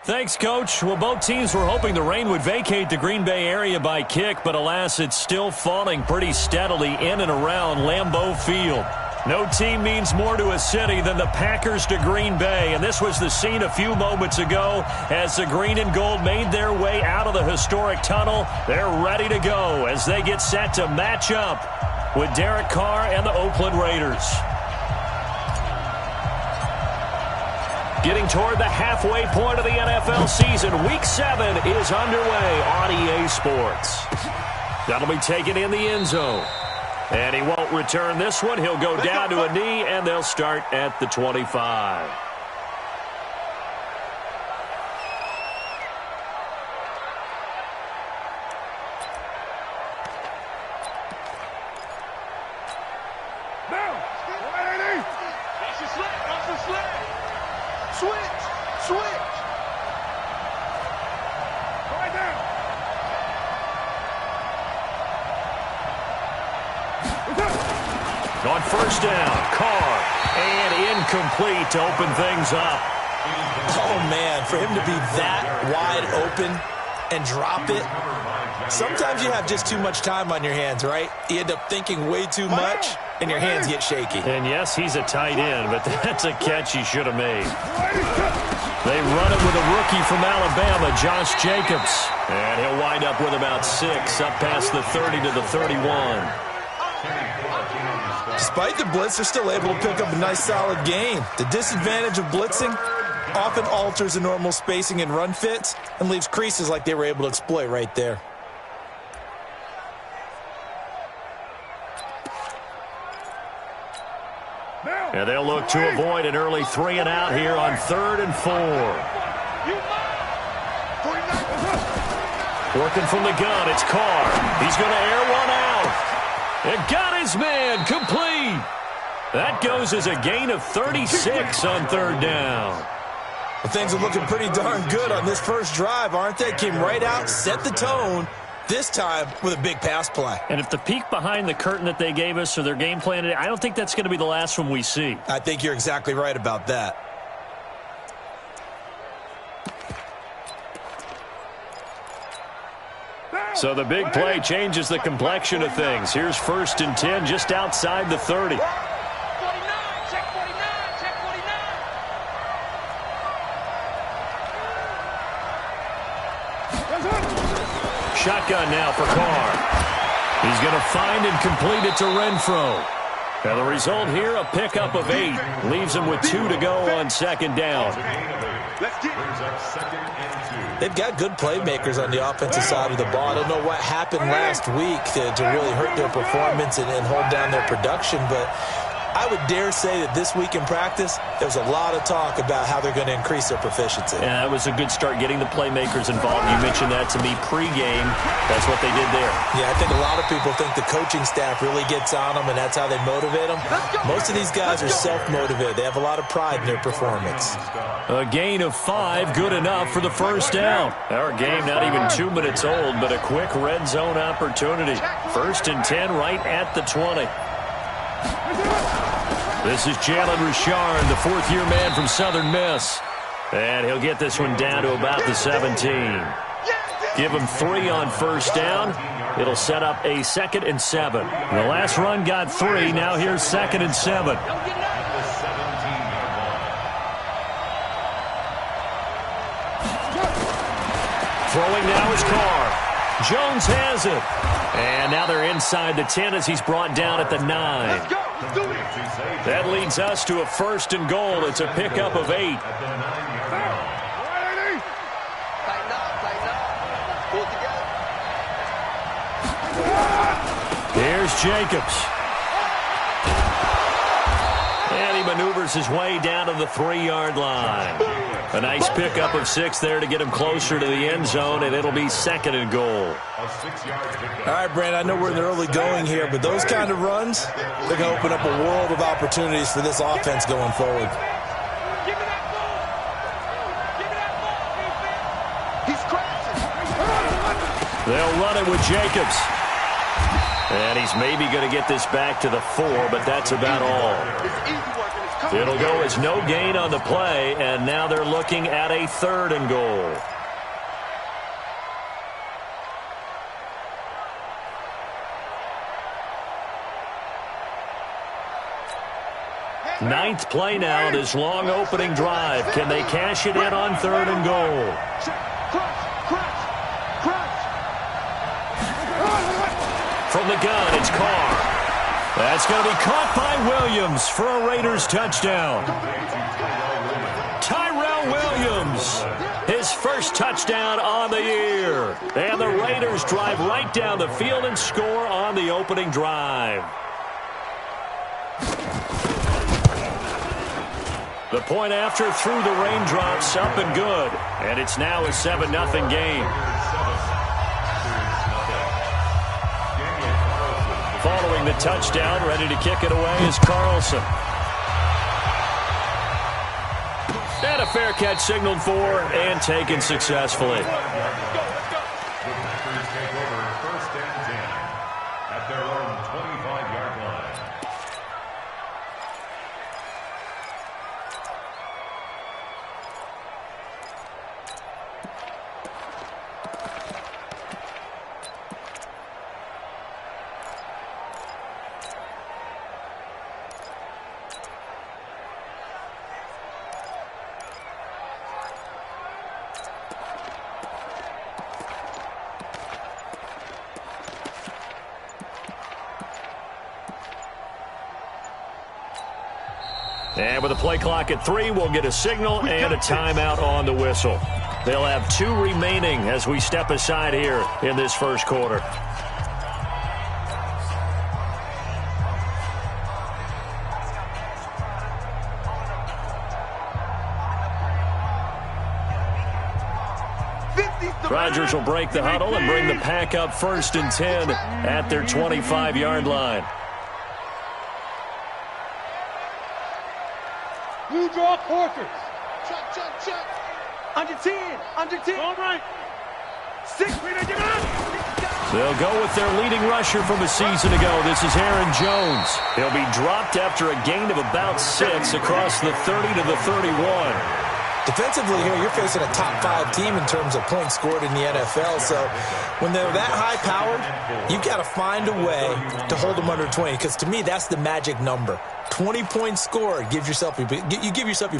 Thanks, Coach. Well, both teams were hoping the rain would vacate the Green Bay area by kick, but alas, it's still falling pretty steadily in and around Lambeau Field. No team means more to a city than the Packers to Green Bay, and this was the scene a few moments ago as the green and gold made their way out of the historic tunnel. They're ready to go as they get set to match up with Derek Carr and the Oakland Raiders. Getting toward the halfway point of the NFL season, Week 7 is underway on EA Sports. That'll be taken in the end zone. And he won't return this one. He'll go down to a knee, and they'll start at the 25. On first down, Carr, and incomplete to open things up. Oh, man, for him to be that wide open and drop it, sometimes you have just too much time on your hands, right? You end up thinking way too much, and your hands get shaky. And, yes, he's a tight end, but that's a catch he should have made. They run it with a rookie from Alabama, Josh Jacobs. And he'll wind up with about 6, up past the 30 to the 31. Despite the blitz, they're still able to pick up a nice, solid gain. The disadvantage of blitzing often alters the normal spacing and run fits and leaves creases like they were able to exploit right there. And they'll look to avoid an early 3 and out here on 3rd and 4. Working from the gun, it's Carr. He's going to air one out. And got his man complete. That goes as a gain of 36 on 3rd down. Well, things are looking pretty darn good on this first drive, aren't they? Came right out, set the tone, this time with a big pass play. And if the peek behind the curtain that they gave us or their game plan, I don't think that's going to be the last one we see. I think you're exactly right about that. So the big play changes the complexion of things. Here's 1st and 10 just outside the 30. Shotgun now for Carr. He's going to find and complete it to Renfro. And the result here, a pickup of 8. Leaves him with 2 to go on 2nd down. They've got good playmakers on the offensive side of the ball. I don't know what happened last week to really hurt their performance and hold down their production, but I would dare say that this week in practice, there was a lot of talk about how they're going to increase their proficiency. Yeah, that was a good start getting the playmakers involved. You mentioned that to me pregame. That's what they did there. Yeah, I think a lot of people think the coaching staff really gets on them, and that's how they motivate them. Most of these guys are self-motivated. They have a lot of pride in their performance. A gain of 5, good enough for the first down. Our game not even 2 minutes old, but a quick red zone opportunity. 1st and 10 right at the 20. This is Jalen Richard, the 4th-year man from Southern Miss. And he'll get this one down to about the 17. Give him 3 on first down. It'll set up a 2nd and 7. The last run got 3. Now here's 2nd and 7. Throwing now is Carr. Jones has it. And now they're inside the 10 as he's brought down at the 9. That leads us to a 1st and goal. It's a pickup of 8. Here's Jacobs. And he maneuvers his way down to the 3-yard line. A nice pickup of 6 there to get him closer to the end zone, and it'll be 2nd and goal. All right, Brandon, I know we're in the early going here, but those kind of runs, they're going to open up a world of opportunities for this offense going forward. They'll run it with Jacobs. And he's maybe going to get this back to the 4, but that's about all. It'll go as no gain on the play, and now they're looking at a 3rd and goal. Ninth play now, this long opening drive. Can they cash it in on 3rd and goal? From the gun, it's Carr. That's going to be caught by Williams for a Raiders touchdown. Tyrell Williams, his first touchdown on the year. And the Raiders drive right down the field and score on the opening drive. The point after through the raindrops, up and good. And it's now a 7-0 game. Following the touchdown, ready to kick it away is Carlson. And a fair catch signaled for and taken successfully. And with the play clock at 3, we'll get a signal and a timeout on the whistle. They'll have 2 remaining as we step aside here in this first quarter. Rodgers will break the huddle and bring the pack up 1st and 10 at their 25-yard line. Blue draw quarters. Check. Under 10. All right. 6. They'll go with their leading rusher from a season ago. This is Aaron Jones. He'll be dropped after a gain of about 6 across the 30 to the 31. Defensively here, you're facing a top 5 team in terms of points scored in the NFL. So when they're that high-powered, you've got to find a way to hold them under 20. Because to me, that's the magic number. 20 points scored, you give yourself your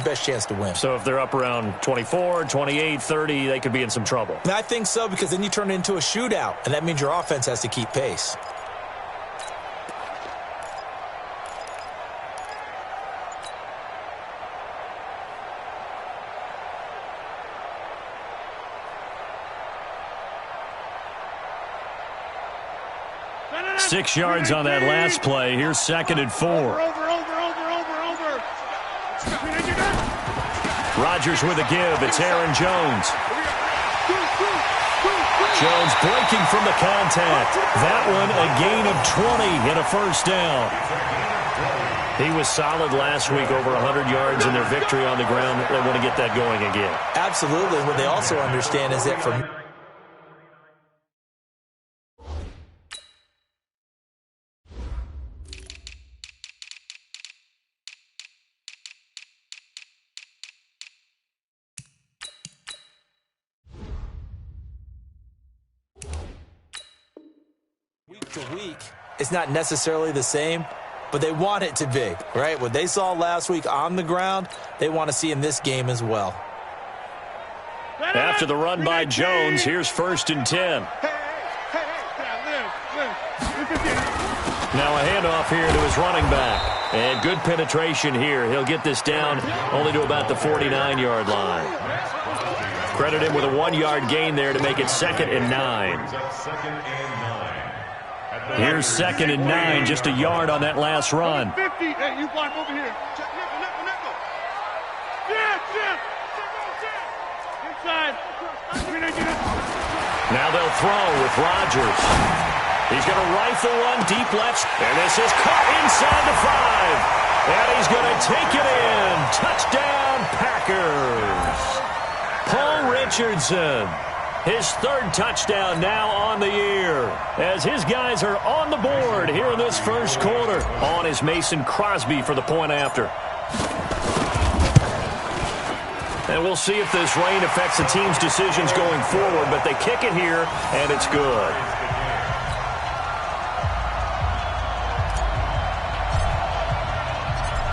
best chance to win. So if they're up around 24, 28, 30, they could be in some trouble. And I think so, because then you turn it into a shootout, and that means your offense has to keep pace. – 6 yards on that last play. Here's 2nd and 4. Over. Rodgers with a give. It's Aaron Jones. Jones breaking from the contact. That one a gain of 20 and a 1st down. He was solid last week, over 100 yards in their victory on the ground. They want to get that going again. Absolutely. What they also understand is that from week to week, it's not necessarily the same, but they want it to be, right? What they saw last week on the ground, they want to see in this game as well. After the run by Jones, here's 1st and 10. Now a handoff here to his running back. And good penetration here. He'll get this down only to about the 49-yard line. Credit him with a 1-yard gain there to make it 2nd and 9. Here's 2nd and 9, just a yard on that last run. 50. Hey, you block over here. Check nickel. Inside. Now they'll throw with Rodgers. He's going to rifle one deep left, and this is caught inside the 5. And he's going to take it in. Touchdown, Packers. Paul Richardson. His 3rd touchdown now on the year as his guys are on the board here in this first quarter. On is Mason Crosby for the point after. And we'll see if this rain affects the team's decisions going forward, but they kick it here, and it's good.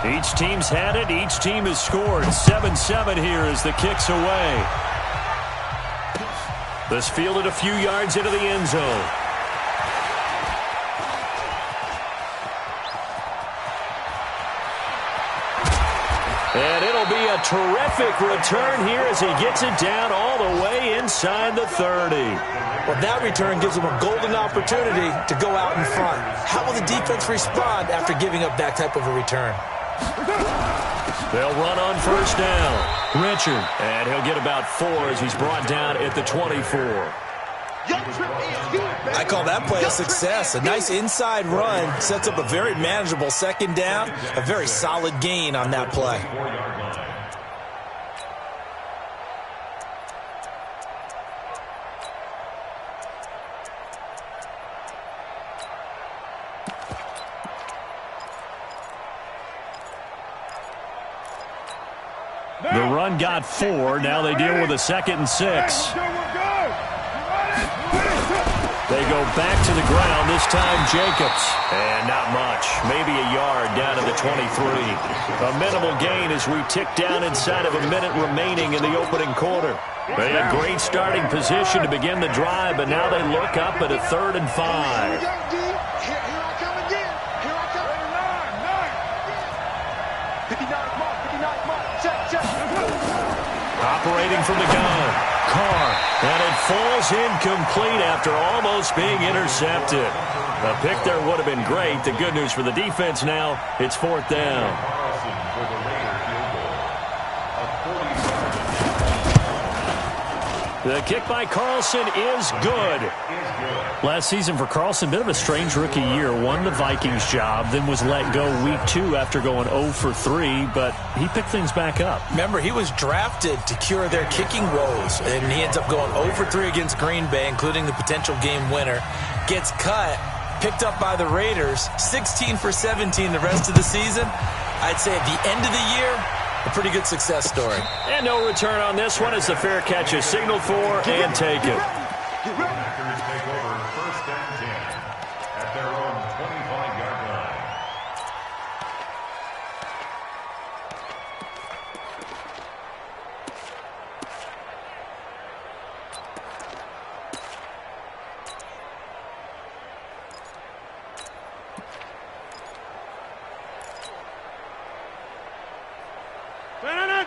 Each team's had it. Each team has scored. 7-7 here as the kick's away. This fielded a few yards into the end zone. And it'll be a terrific return here as he gets it down all the way inside the 30. Well, that return gives them a golden opportunity to go out in front. How will the defense respond after giving up that type of a return? They'll run on first down. Richard, and he'll get about 4 as he's brought down at the 24. I call that play a success. A nice inside run sets up a very manageable second down, a very solid gain on that play. The run got 4. Now they deal with a 2nd and 6. They go back to the ground, this time Jacobs. And not much, maybe a yard down to the 23. A minimal gain as we tick down inside of a minute remaining in the opening quarter. They had great starting position to begin the drive, but now they look up at a 3rd and 5. Operating from the gun, Carr, and it falls incomplete after almost being intercepted. A pick there would have been great. The good news for the defense now, it's 4th down. The kick by Carlson is good. Last season for Carlson, bit of a strange rookie year. Won the Vikings job, then was let go week 2 after going 0 for 3, but he picked things back up. Remember, he was drafted to cure their kicking woes, and he ends up going 0 for 3 against Green Bay, including the potential game winner. Gets cut, picked up by the Raiders, 16 for 17 the rest of the season. I'd say at the end of the year, a pretty good success story. And no return on this one as the fair catch is signaled for and taken. Packers take over 1st and 10 at their own 25-yard line.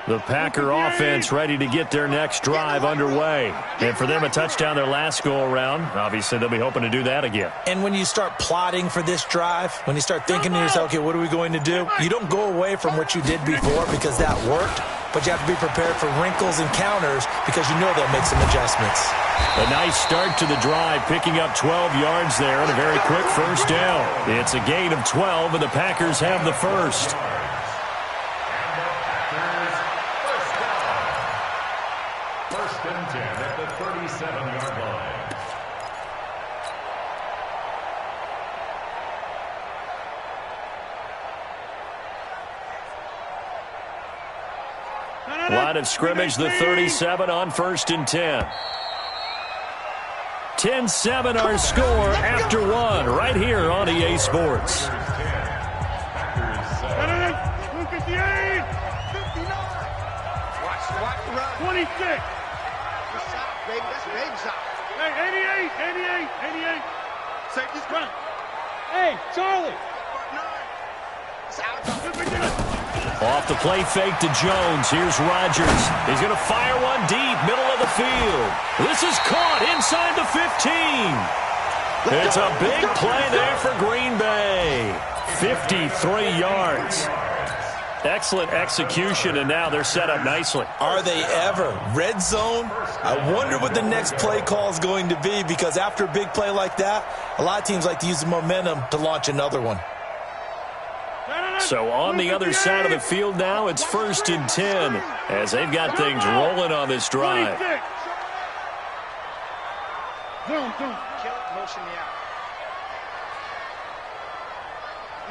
The Packer offense ready to get their next drive underway. And for them, a touchdown their last go-around. Obviously, they'll be hoping to do that again. And when you start plotting for this drive, when you start thinking to yourself, okay, what are we going to do? You don't go away from what you did before because that worked, but you have to be prepared for wrinkles and counters because you know they'll make some adjustments. A nice start to the drive, picking up 12 yards there and a very quick first down. It's a gain of 12, and the Packers have the first. At the 37-yard line. Line of scrimmage, the 37 on 1st and 10. 10-7 our score after 1 right here on EA Sports. 26. Hey, 88. Safety's front. Hey, Charlie. Off the play fake to Jones. Here's Rodgers. He's going to fire one deep, middle of the field. This is caught inside the 15. It's a big play there for Green Bay. 53 yards. Excellent execution, and now they're set up nicely. Are they ever? Red zone? I wonder what the next play call is going to be, because after a big play like that, a lot of teams like to use the momentum to launch another one. So on the other side of the field now, it's 1st and 10 as they've got things rolling on this drive. Zoom. Kill it, motion me out.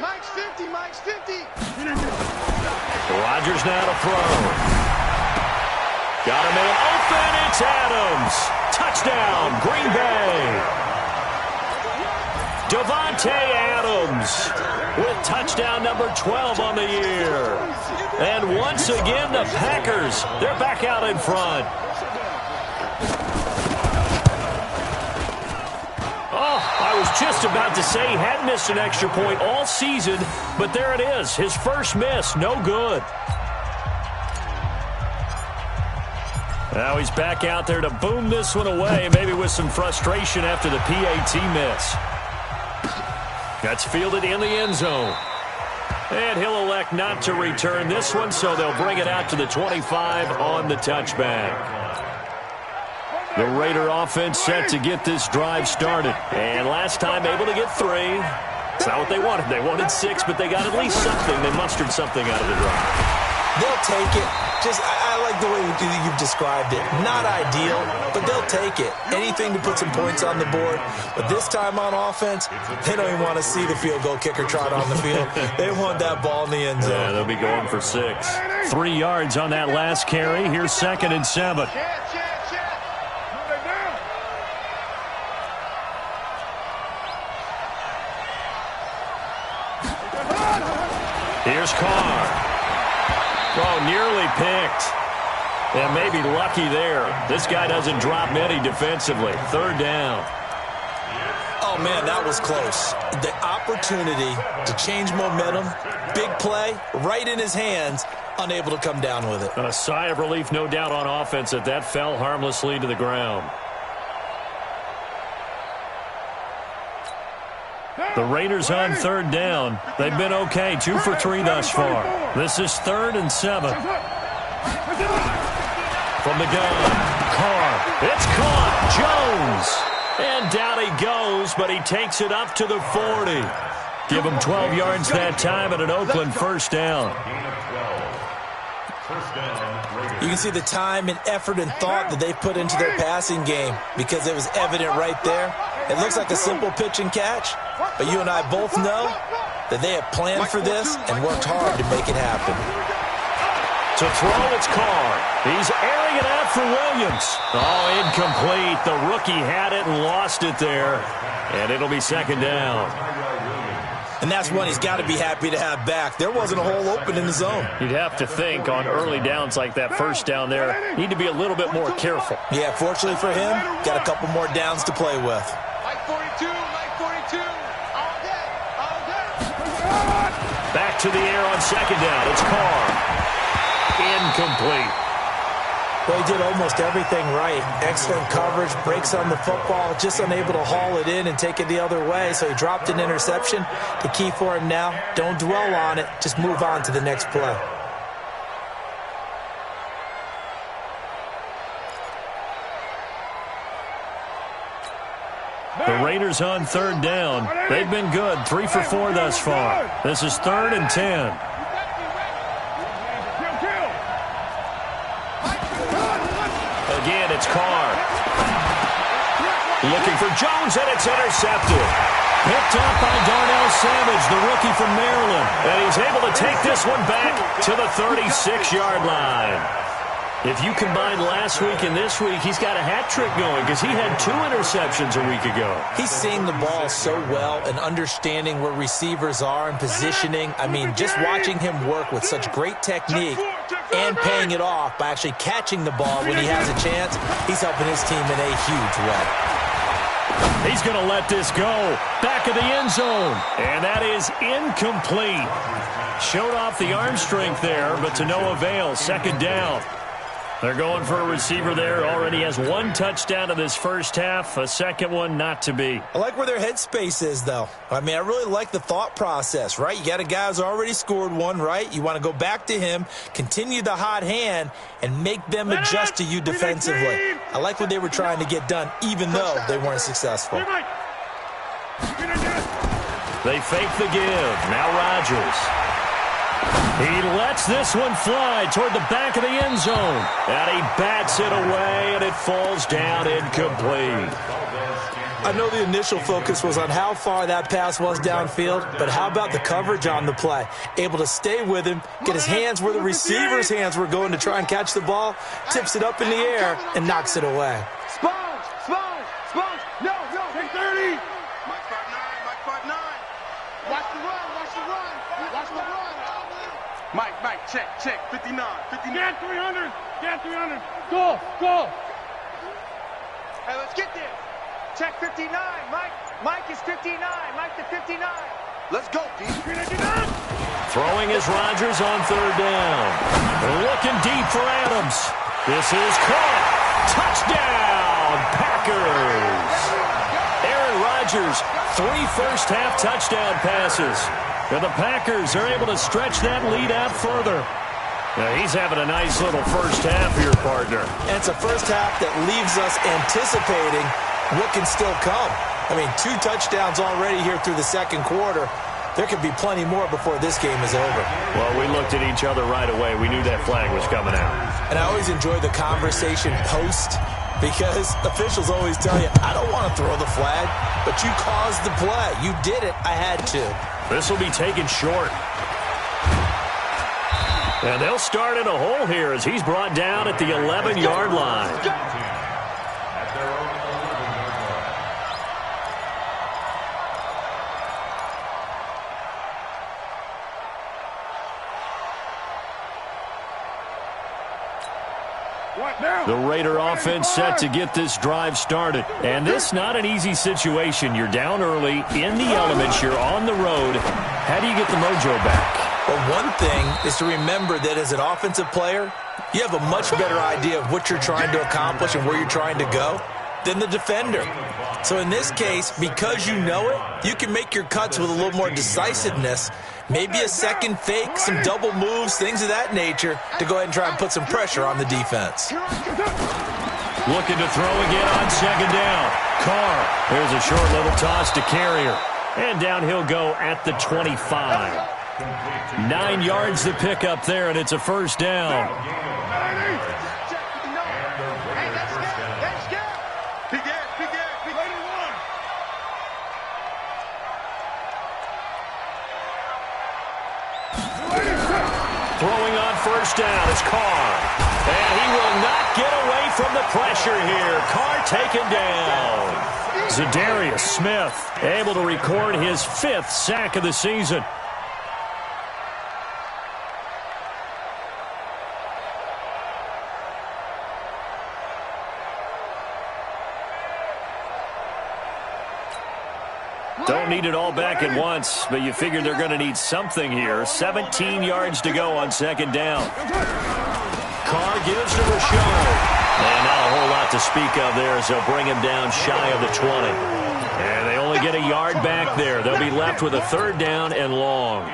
Mike's 50, Mike's 50. Rodgers now to throw. Got a man open. It's Adams. Touchdown, Green Bay. Davante Adams with touchdown number 12 on the year. And once again, the Packers, they're back out in front. Oh, I was just about to say he hadn't missed an extra point all season, but there it is, his first miss, no good. Now he's back out there to boom this one away, maybe with some frustration after the PAT miss. That's fielded in the end zone. And he'll elect not to return this one, so they'll bring it out to the 25 on the touchback. The Raider offense set to get this drive started. And last time able to get 3. It's not what they wanted. They wanted 6, but they got at least something. They mustered something out of the drive. They'll take it. I like the way you've described it. Not ideal, but they'll take it. Anything to put some points on the board. But this time on offense, they don't even want to see the field goal kicker trot on the field. They want that ball in the end zone. Yeah, they'll be going for 6. 3 yards on that last carry. Here's 2nd and 7. Here's Carr. Oh, nearly picked. And maybe lucky there. This guy doesn't drop many defensively. 3rd down. Oh, man, that was close. The opportunity to change momentum, big play, right in his hands, unable to come down with it. A sigh of relief, no doubt, on offense that fell harmlessly to the ground. The Raiders on 3rd down. They've been okay, 2 for 3 thus far. This is 3rd and 7. From the gun, Carr. It's caught. Jones. And down he goes, but he takes it up to the 40. Give him 12 yards that time and an Oakland 1st down. You can see the time and effort and thought that they put into their passing game because it was evident right there. It looks like a simple pitch and catch, but you and I both know that they have planned for this and worked hard to make it happen. To throw, it's Carr. He's airing it out for Williams. Oh, incomplete. The rookie had it and lost it there, and it'll be 2nd down. And that's one he's got to be happy to have back. There wasn't a hole open in the zone. You'd have to think on early downs like that 1st down there, need to be a little bit more careful. Yeah, fortunately for him, got a couple more downs to play with. Mike 42, Mike 42. All day, all day. Back to the air on 2nd down. It's Carr. Incomplete. Well, he did almost everything right. Excellent coverage, breaks on the football, just unable to haul it in and take it the other way, so he dropped an interception. The key for him now, don't dwell on it, just move on to the next play. The Raiders on 3rd down. They've been good, 3 for 4 thus far. This is 3rd and 10. Again, it's Carr. Looking for Jones, and it's intercepted. Picked up by Darnell Savage, the rookie from Maryland. And he's able to take this one back to the 36-yard line. If you combine last week and this week, he's got a hat trick going because he had 2 interceptions a week ago. He's seeing the ball so well and understanding where receivers are and positioning. I mean, just watching him work with such great technique and paying it off by actually catching the ball when he has a chance, he's helping his team in a huge way. He's going to let this go. Back of the end zone. And that is incomplete. Showed off the arm strength there, but to no avail. 2nd down. They're going for a receiver there. Already has 1 touchdown in this 1st half. A 2nd one not to be. I like where their headspace is, though. I mean, I really like the thought process, right? You got a guy who's already scored 1, right? You want to go back to him, continue the hot hand, and make them adjust to you defensively. I like what they were trying to get done, even though they weren't successful. They fake the give. Now Rodgers. He lets this one fly toward the back of the end zone. And he bats it away, and it falls down incomplete. I know the initial focus was on how far that pass was downfield, but how about the coverage on the play? Able to stay with him, get his hands where the receiver's hands were going to try and catch the ball, tips it up in the air, and knocks it away. Sponge! No! Take 30! Mike 5'9", Watch the run! Mike, check. 59. Get 300! Go! Hey, let's get there! Check 59, Mike is 59. Mike to 59. Let's go, D. Throwing is Rodgers on third down. Looking deep for Adams. This is caught. Touchdown, Packers. Aaron Rodgers, 3 first-half touchdown passes. And the Packers are able to stretch that lead out further. Now, he's having a nice little first half here, partner. And it's a first half that leaves us anticipating what can still come. I mean, 2 touchdowns already here through the second quarter. There could be plenty more before this game is over. Well, we looked at each other right away. We knew that flag was coming out. And I always enjoy the conversation post because officials always tell you, I don't want to throw the flag, but you caused the play. You did it. I had to. This will be taken short. And they'll start in a hole here as he's brought down at the 11-yard line. The Raider offense set to get this drive started. And this not an easy situation. You're down early, in the elements, you're on the road. How do you get the mojo back? Well, one thing is to remember that as an offensive player, you have a much better idea of what you're trying to accomplish and where you're trying to go than the defender. So in this case, because you know it, you can make your cuts with a little more decisiveness. Maybe a second fake, some double moves, things of that nature to go ahead and try and put some pressure on the defense. Looking to throw again on second down. Carr. There's a short little toss to Carrier. And down he'll go at the 25. 9 yards to pick up there, and it's a first down. Throwing on first down is Carr. And he will not get away from the pressure here. Carr taken down. Zadarius Smith able to record his 5th sack of the season. Don't need it all back at once, but you figure they're going to need something here. 17 yards to go on second down. Carr gives to Rashad. And not a whole lot to speak of there, so bring him down shy of the 20. And they only get a yard back there. They'll be left with a third down and long.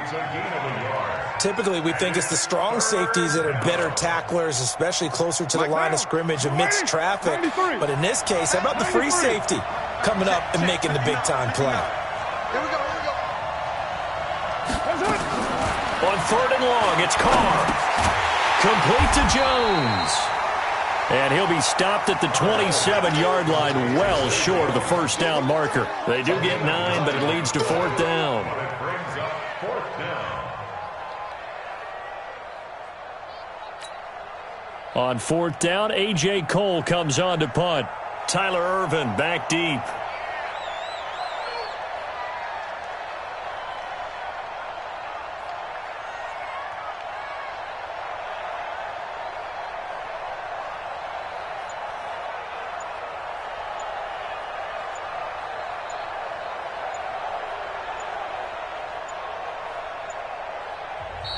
Typically, we think it's the strong safeties that are better tacklers, especially closer to the line of scrimmage amidst traffic. But in this case, how about the free safety coming up and making the big-time play? Here we go. On third and long, it's Carr. Complete to Jones. And he'll be stopped at the 27-yard line, well short of the first down marker. They do get 9, but it leads to fourth down. On fourth down, A.J. Cole comes on to punt. Tyler Irvin back deep.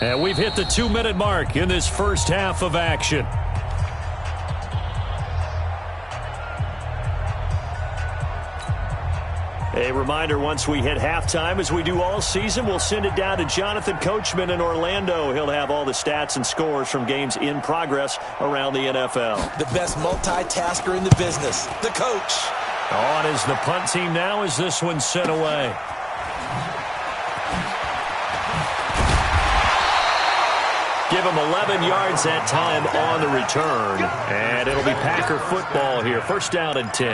And we've hit the 2-minute mark in this first half of action. A reminder, once we hit halftime, as we do all season, we'll send it down to Jonathan Coachman in Orlando. He'll have all the stats and scores from games in progress around the NFL. The best multitasker in the business, the coach. On is the punt team now as this one's sent away. Give him 11 yards that time on the return. And it'll be Packer football here. First down and 10.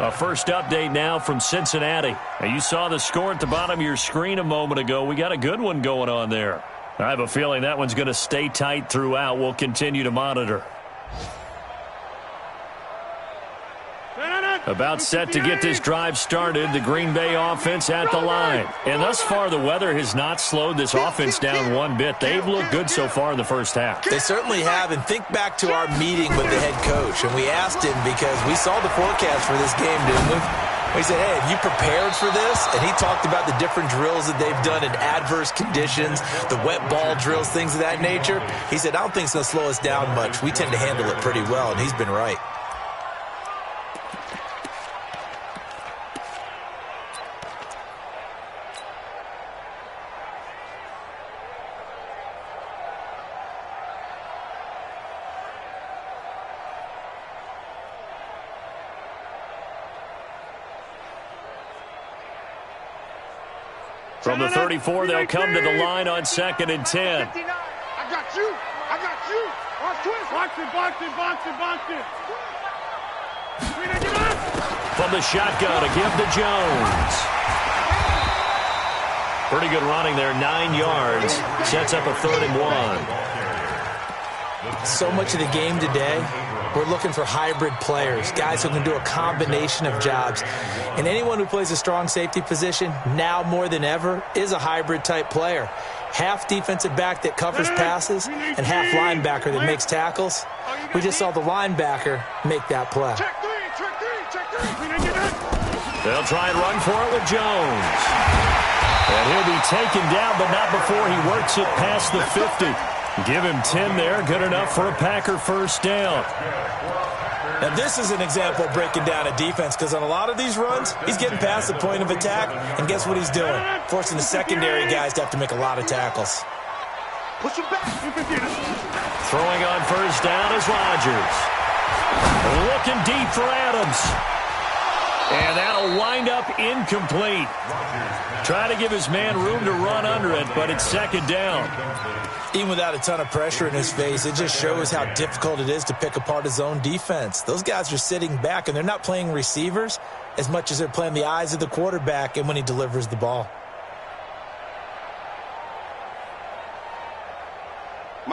A first update now from Cincinnati. Now, you saw the score at the bottom of your screen a moment ago. We got a good one going on there. I have a feeling that one's going to stay tight throughout. We'll continue to monitor. About set to get this drive started, the Green Bay offense at the line. And thus far, the weather has not slowed this offense down one bit. They've looked good so far in the first half. They certainly have. And think back to our meeting with the head coach. And we asked him because we saw the forecast for this game, didn't we? We said, hey, have you prepared for this? And he talked about the different drills that they've done in adverse conditions, the wet ball drills, things of that nature. He said, I don't think it's going to slow us down much. We tend to handle it pretty well, and he's been right. From the 34, they'll come to the line on 2nd and 10. I got you. I got you. Watch twist. Box it, box it, box it, box it. From the shotgun, a give to Jones. Pretty good running there, 9 yards. Sets up a 3rd and 1. So much of the game today, we're looking for hybrid players, guys who can do a combination of jobs. And anyone who plays a strong safety position, now more than ever, is a hybrid-type player. Half defensive back that covers passes and half linebacker that makes tackles. We just saw the linebacker make that play. Check three. They'll try and run for it with Jones. And he'll be taken down, but not before he works it past the 50. Give him 10 there, good enough for a Packer first down. Now, this is an example of breaking down a defense because on a lot of these runs, he's getting past the point of attack, and guess what he's doing? Forcing the secondary guys to have to make a lot of tackles. Push him back. Throwing on first down is Rodgers. Looking deep for Adams. And that'll wind up incomplete. Try to give his man room to run under it, but it's 2nd down. Even without a ton of pressure in his face, it just shows how difficult it is to pick apart his own defense. Those guys are sitting back, and they're not playing receivers as much as they're playing the eyes of the quarterback and when he delivers the ball.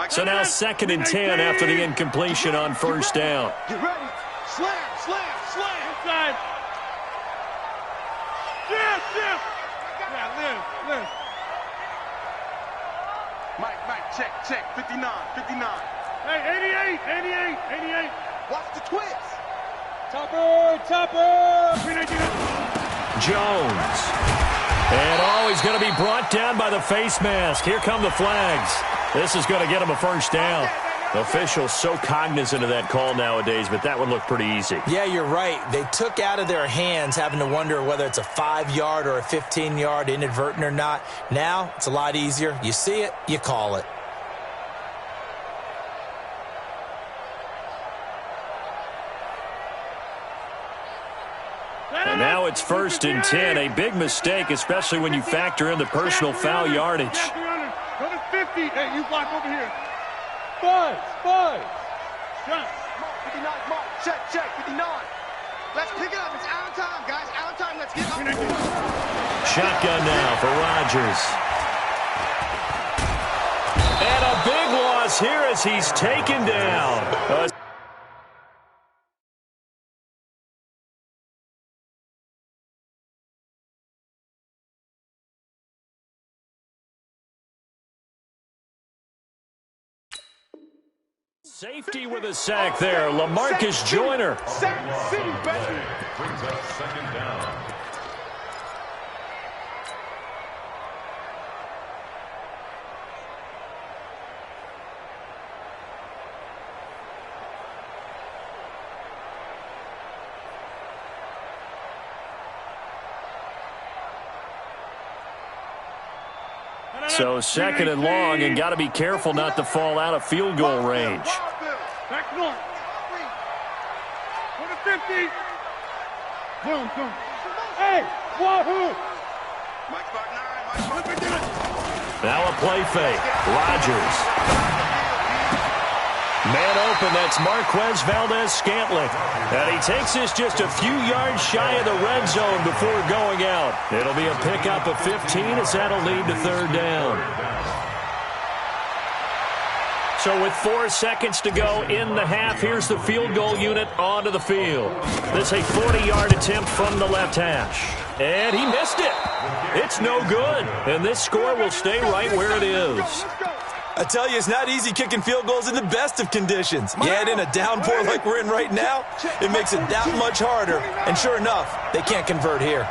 So now 2nd and 10 after the incompletion on first down. Get ready. Slam. Inside. Shift. Yeah, live. Mike, check. 59. Hey, 88. Watch the twist. Topper. Jones. And he's going to be brought down by the face mask. Here come the flags. This is going to get him a first down. Officials so cognizant of that call nowadays, but that would look pretty easy. Yeah, you're right. They took out of their hands having to wonder whether it's a 5-yard or a 15-yard inadvertent or not. Now, it's a lot easier. You see it, you call it. And now it's 1st and 10. A big mistake, especially when you factor in the personal foul yardage. Go to 50. Hey, you block over here. Five. Shot. 59, Mark. Check. 59. Let's pick it up. It's out of time, guys. Out of time. Let's get up. Shotgun now for Rodgers. And a big loss here as he's taken down. Safety with a sack there. LaMarcus Joyner. Sack City, baby. Brings up 2nd down. So 2nd and long, and got to be careful not to fall out of field goal range. Back north. Go to 50. Boom. Hey, wahoo. Mike's back 9. Now a play fake. Rodgers. Man open, that's Marquez Valdez-Scantling. And he takes this just a few yards shy of the red zone before going out. It'll be a pickup of 15 as that'll lead to third down. So with 4 seconds to go in the half, here's the field goal unit onto the field. This is a 40-yard attempt from the left hash. And he missed it. It's no good. And this score will stay right where it is. I tell you, it's not easy kicking field goals in the best of conditions. Yet in a downpour like we're in right now, it makes it that much harder. And sure enough, they can't convert here.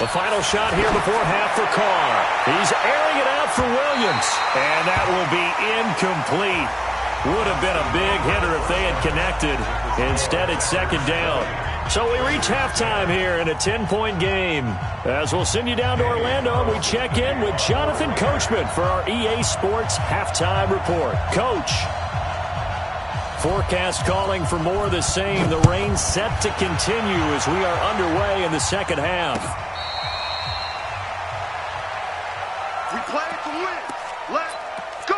The final shot here before half for Carr. He's airing it out for Williams. And that will be incomplete. Would have been a big hitter if they had connected. Instead, it's second down. So we reach halftime here in a 10-point game. As we'll send you down to Orlando, we check in with Jonathan Coachman for our EA Sports Halftime Report. Coach. Forecast calling for more of the same. The rain set to continue as we are underway in the second half. We play to win. Let's go.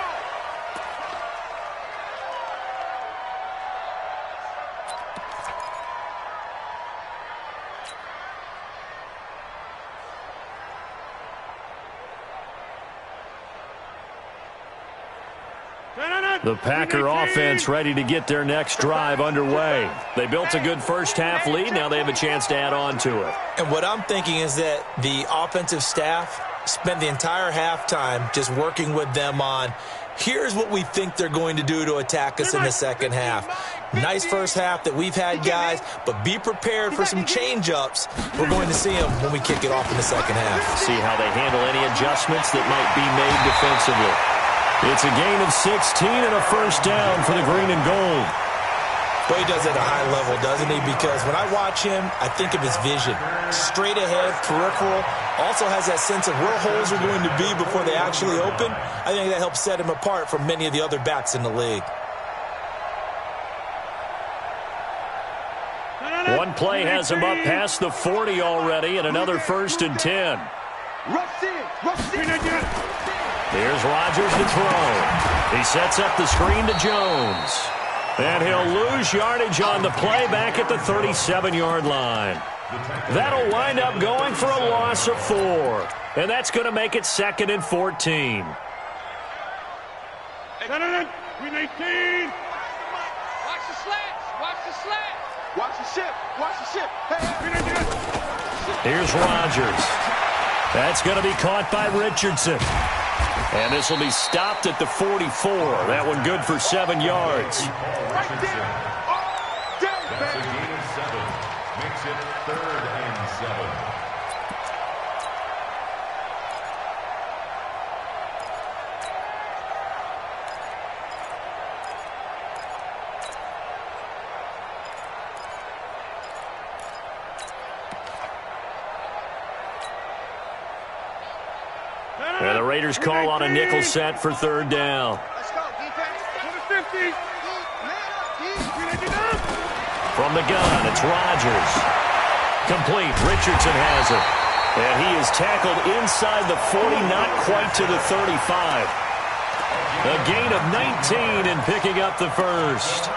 The Packer offense ready to get their next drive underway. They built a good first-half lead. Now they have a chance to add on to it. And what I'm thinking is that the offensive staff spent the entire halftime just working with them on, here's what we think they're going to do to attack us in the second half. Nice first half that we've had, guys, but be prepared for some change-ups. We're going to see them when we kick it off in the second half. See how they handle any adjustments that might be made defensively. It's a gain of 16 and a first down for the green and gold. Well, he does it at a high level, doesn't he? Because when I watch him, I think of his vision. Straight ahead, peripheral. Also has that sense of where holes are going to be before they actually open. I think that helps set him apart from many of the other backs in the league. One play has him up past the 40 already, and another 1st and 10. Here's Rodgers to throw. He sets up the screen to Jones. And he'll lose yardage on the play back at the 37-yard line. That'll wind up going for a loss of 4. And that's going to make it 2nd and 14. Green 18. Watch the slats. Watch the slats. Watch the ship. Watch the ship. Hey, here's Rodgers. That's going to be caught by Richardson. And this will be stopped at the 44. That one good for 7 yards. right there. That's a gain of 7. Makes it 3rd and 7. And the Raiders call on a nickel set for 3rd down. Let's go, defense. To the 50. From the gun, it's Rodgers. Complete. Richardson has it. And he is tackled inside the 40, not quite to the 35. A gain of 19 and picking up the first.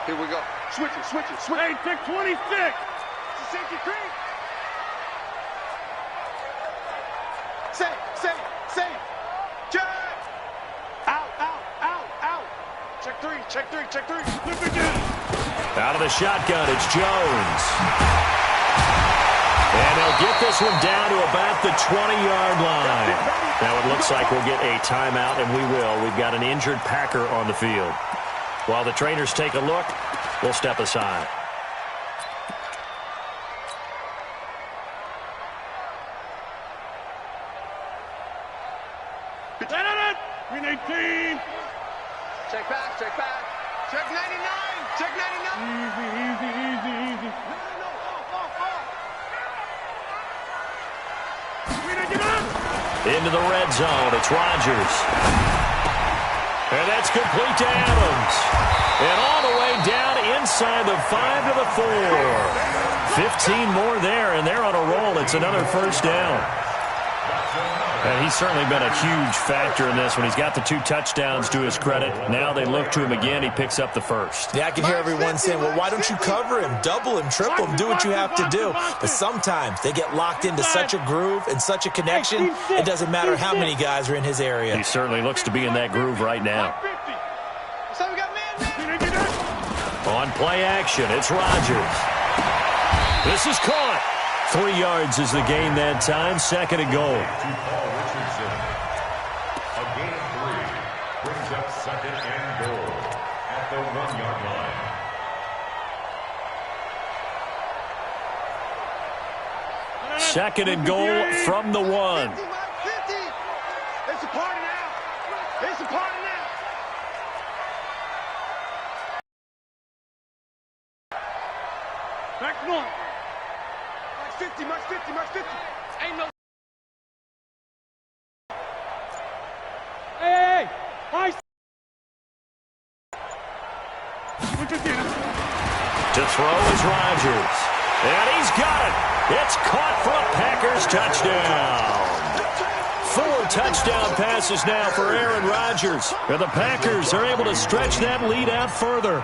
Here we go. Switch it, switch it, switch it. Hey, take 26. It's a safety creep. Save. Check. Out. Check three. Flip again. Out of the shotgun, it's Jones. And they'll get this one down to about the 20-yard line. Now it looks like we'll get a timeout, and we will. We've got an injured Packer on the field. While the trainers take a look, we'll step aside. Green 18. Check back. Check 99. Check 99. Easy. No. Off. Into the red zone, it's Rodgers. And that's complete to Adams. And all the way down inside the 5 to the 4. 15 more there, and they're on a roll. It's another first down. And he's certainly been a huge factor in this when he's got the 2 touchdowns to his credit. Now they look to him again. He picks up the first. Yeah, I can hear everyone saying, well, why don't you cover him, double him, triple him, do what you have to do. But sometimes they get locked into such a groove and such a connection, it doesn't matter how many guys are in his area. He certainly looks to be in that groove right now. On play action, it's Rodgers. This is caught. 3 yards is the gain that time. 2nd and goal. A gain of 3 brings up 2nd and goal at the 1-yard line. 2nd and goal from the 1. 50. It's a party now. It's a party now. Back to 1. March 50, march 50, march 50. Ain't no. Hey, nice. To throw is Rodgers. And he's got it. It's caught for a Packers touchdown. 4 touchdown passes now for Aaron Rodgers. And the Packers are able to stretch that lead out further.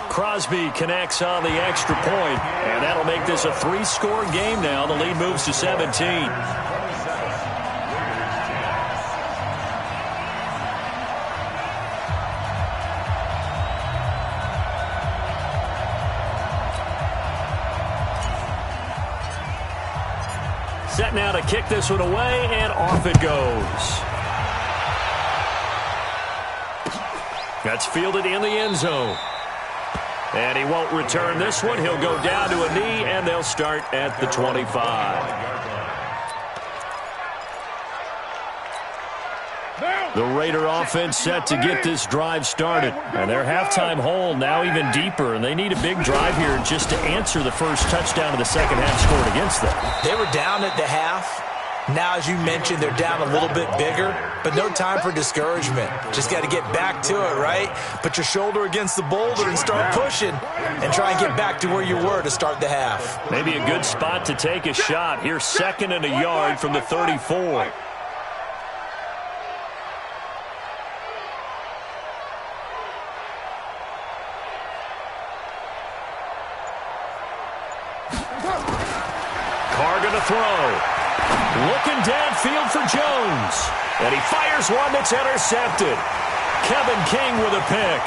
Crosby connects on the extra point, and that'll make this a 3-score game now. The lead moves to 17. Set now to kick this one away, and off it goes. That's fielded in the end zone. And he won't return this one. He'll go down to a knee, and they'll start at the 25. The Raider offense set to get this drive started. And their halftime hole now even deeper, and they need a big drive here just to answer the first touchdown of the second half scored against them. They were down at the half. Now, as you mentioned, they're down a little bit bigger, but no time for discouragement. Just got to get back to it, right? Put your shoulder against the boulder and start pushing and try and get back to where you were to start the half. Maybe a good spot to take a shot. Here's 2nd and a yard from the 34. Carr going to throw. Looking downfield for Jones. And he fires one that's intercepted. Kevin King with a pick.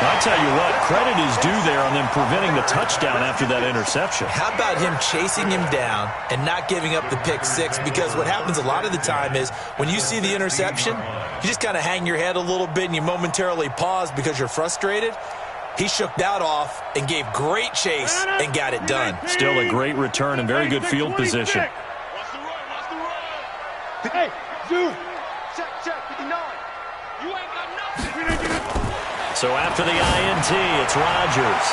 I'll tell you what, credit is due there on them preventing the touchdown after that interception. How about him chasing him down and not giving up the pick 6? Because what happens a lot of the time is when you see the interception, you just kind of hang your head a little bit and you momentarily pause because you're frustrated. He shook that off and gave great chase and got it done. Still a great return and very good field position. Hey, dude. Check, 59. You ain't got nothing. So after the INT, it's Rodgers.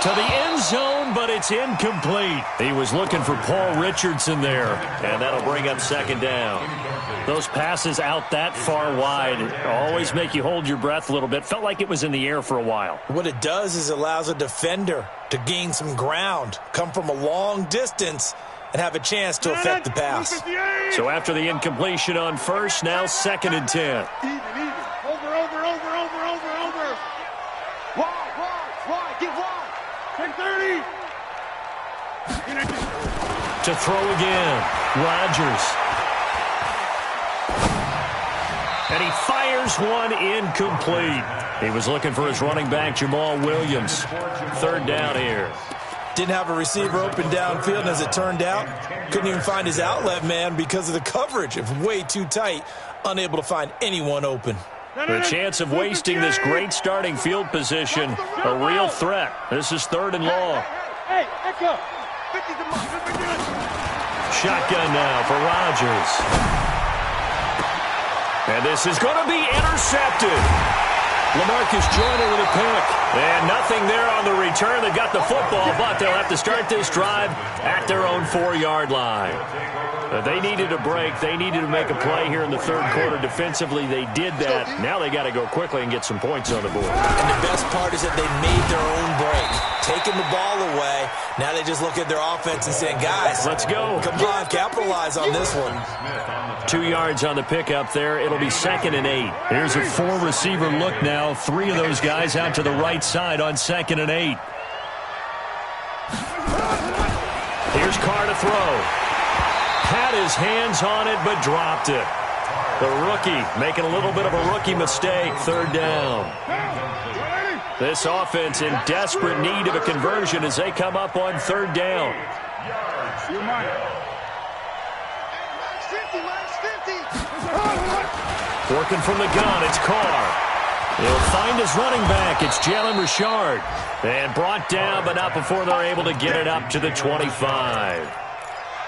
To the end zone, but it's incomplete. He was looking for Paul Richardson there, and that'll bring up 2nd down. Those passes out that far wide always make you hold your breath a little bit. Felt like it was in the air for a while. What it does is it allows a defender to gain some ground, come from a long distance, and have a chance to affect the pass. So after the incompletion on first, now 2nd and 10. Even. Over. Wide. Get wide. 10-30. To throw again, Rodgers. And he fires one incomplete. He was looking for his running back, Jamal Williams. 3rd down here. Didn't have a receiver open downfield, and as it turned out, couldn't even find his outlet man because of the coverage. It was way too tight, unable to find anyone open. The chance of wasting this great starting field position, a real threat. This is 3rd and long. Hey, Echo. Shotgun now for Rodgers. And this is going to be intercepted. LaMarcus Joyner with a pick. And nothing there on the return. They've got the football, but they'll have to start this drive at their own 4-yard line. They needed a break. They needed to make a play here in the third quarter. Defensively, they did that. Now they got to go quickly and get some points on the board. And the best part is that they made their own break. Taking the ball away. Now they just look at their offense and saying, guys, let's go. Come on, capitalize on this one. 2 yards on the pickup there. It'll be 2nd and 8. Here's a 4-receiver look now. 3 of those guys out to the right side on 2nd and 8. Here's Carr to throw. Had his hands on it, but dropped it. The rookie making a little bit of a rookie mistake. 3rd down. This offense in desperate need of a conversion as they come up on 3rd down. Working from the gun, it's Carr. He'll find his running back. It's Jalen Richard. And brought down, but not before they're able to get it up to the 25.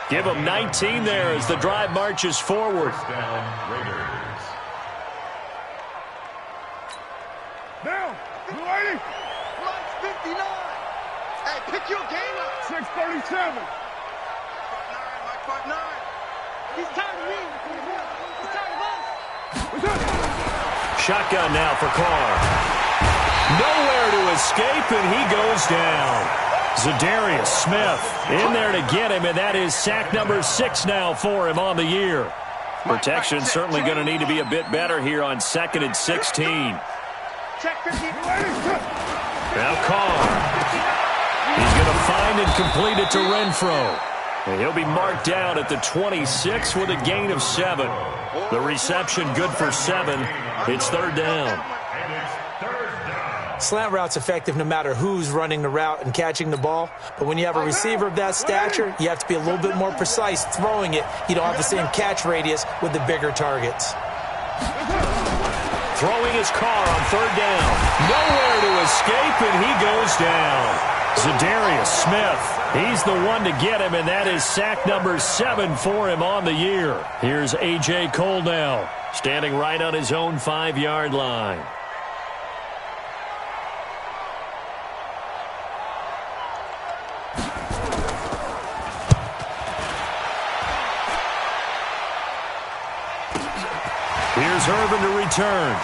Give them 19 there as the drive marches forward. Down. You ready? Lights 59. Hey, pick your game up. 637. Mike 59. He's tired of me. He's tired of us. Shotgun now for Carr. Nowhere to escape, and he goes down. Za'Darius Smith in there to get him, and that is sack number 6 now for him on the year. Protection certainly going to need to be a bit better here on 2nd and 16. Now Carr. He's going to find and complete it to Renfro. And he'll be marked down at the 26 with a gain of 7. The reception good for 7. It's 3rd down. Slant route's effective no matter who's running the route and catching the ball. But when you have a receiver of that stature, you have to be a little bit more precise throwing it. You don't have the same catch radius with the bigger targets. Throwing his Carr on 3rd down. Nowhere to escape, and he goes down. Za'Darius Smith, he's the one to get him, and that is sack number 7 for him on the year. Here's A.J. Cole now, standing right on his own 5-yard line. Here's Irvin to return.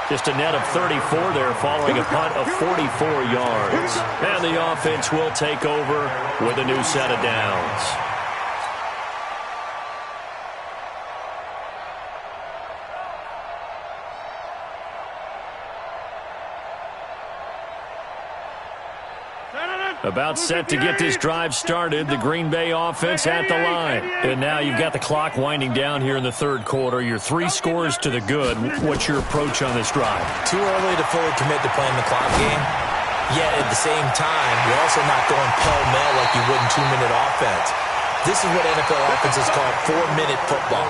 Just a net of 34 there following a punt of 44 yards. And the offense will take over with a new set of downs. About set to get this drive started, the Green Bay offense at the line. And now you've got the clock winding down here in the third quarter. Your 3 scores to the good. What's your approach on this drive? Too early to fully commit to playing the clock game. Yet at the same time, you're also not going pell-mell like you would in 2-minute offense. This is what NFL offenses call 4-minute football.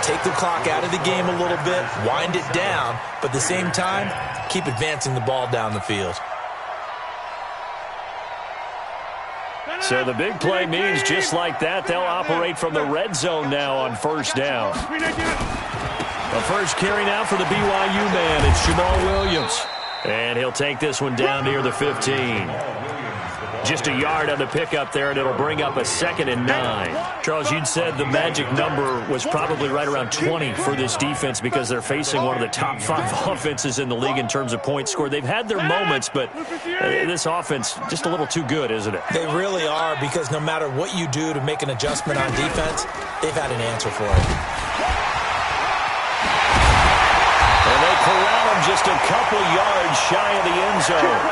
Take the clock out of the game a little bit, wind it down, but at the same time, keep advancing the ball down the field. So the big play means just like that, they'll operate from the red zone now on 1st down. The first carry now for the BYU man. It's Jamal Williams. And he'll take this one down near the 15. Just a yard on the pickup there, and it'll bring up a 2nd and 9. Charles, you'd said the magic number was probably right around 20 for this defense because they're facing one of the top 5 offenses in the league in terms of points scored. They've had their moments, but this offense just a little too good, isn't it? They really are, because no matter what you do to make an adjustment on defense, they've had an answer for it. And they corral him just a couple yards shy of the end zone.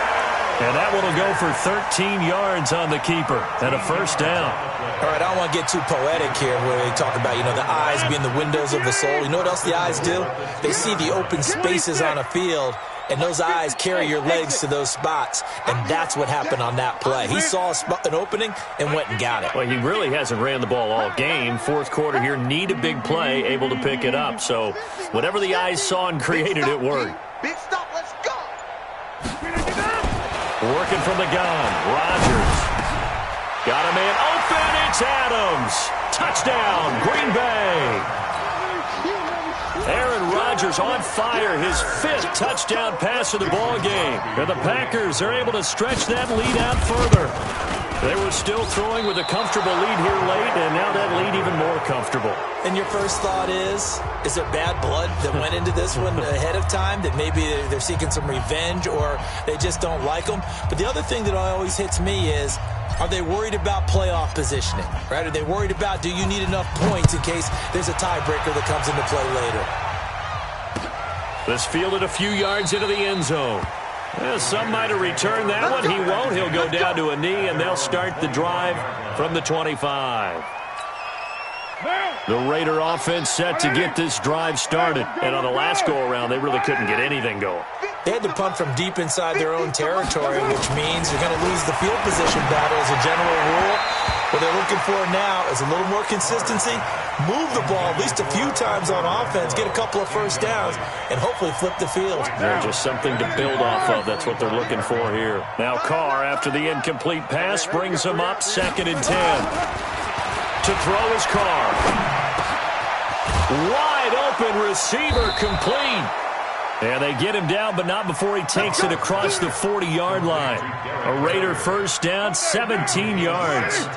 And that one will go for 13 yards on the keeper and a 1st down. All right, I don't want to get too poetic here where they talk about, the eyes being the windows of the soul. You know what else the eyes do? They see the open spaces on a field, and those eyes carry your legs to those spots. And that's what happened on that play. He saw an opening and went and got it. Well, he really hasn't ran the ball all game. 4th quarter here, need a big play, able to pick it up. So whatever the eyes saw and created, it worked. Big stop, let's go. Working from the gun, Rodgers. Got a man open, it's Adams. Touchdown, Green Bay. Aaron Rodgers Rodgers on fire, his 5th touchdown pass of the ball game. And the Packers are able to stretch that lead out further. They were still throwing with a comfortable lead here late, and now that lead even more comfortable. And your first thought is there bad blood that went into this one ahead of time, that maybe they're seeking some revenge or they just don't like them? But the other thing that always hits me is, are they worried about playoff positioning, right? Are they worried about, do you need enough points in case there's a tiebreaker that comes into play later? This fielded a few yards into the end zone. Some might have returned that one. He won't. He'll go down to a knee, and they'll start the drive from the 25. The Raider offense set to get this drive started. And on the last go-around, they really couldn't get anything going. They had to punt from deep inside their own territory, which means you're going to lose the field position battle as a general rule. What they're looking for now is a little more consistency, move the ball at least a few times on offense, get a couple of first downs, and hopefully flip the field. They're just something to build off of. That's what they're looking for here. Now Carr, after the incomplete pass, brings him up 2nd and 10. To throw is Carr. Wide open receiver, complete. And they get him down, but not before he takes it across the 40-yard line. A Raider first down, 17 yards.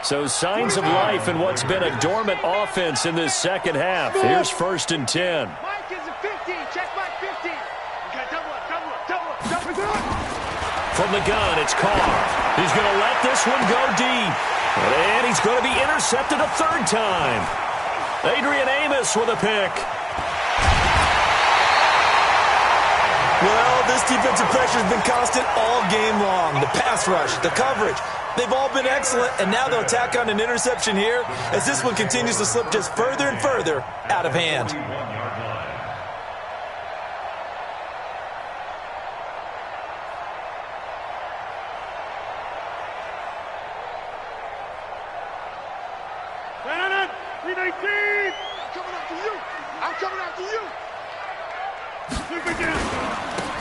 So signs of life in what's been a dormant offense in this second half. Here's 1st and 10. Mike is a 50. Check Mike 50. Okay, double up. From the gun, it's Carr. He's going to let this one go deep. And he's going to be intercepted a 3rd time. Adrian Amos with a pick. Well, this defensive pressure has been constant all game long. The pass rush, the coverage, they've all been excellent, and now they'll tack on an interception here as this one continues to slip just further and further out of hand.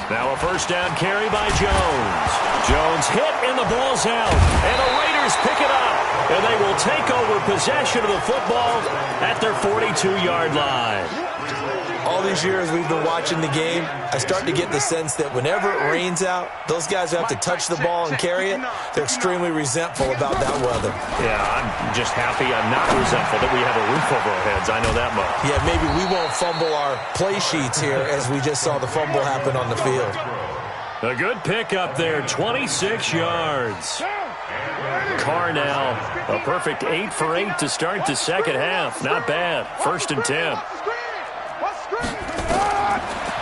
Now a first down carry by Jones. Jones hit and the ball's out. And the Raiders pick it up. And they will take over possession of the football at their 42-yard line. All these years we've been watching the game, I start to get the sense that whenever it rains out, those guys who have to touch the ball and carry it, they're extremely resentful about that weather. Yeah, I'm just happy I'm not resentful that we have a roof over our heads. I know that much. Yeah, maybe we won't fumble our play sheets here as we just saw the fumble happen on the field. A good pickup there, 26 yards. Carr now, a perfect 8 for 8 to start the second half. Not bad. 1st and 10.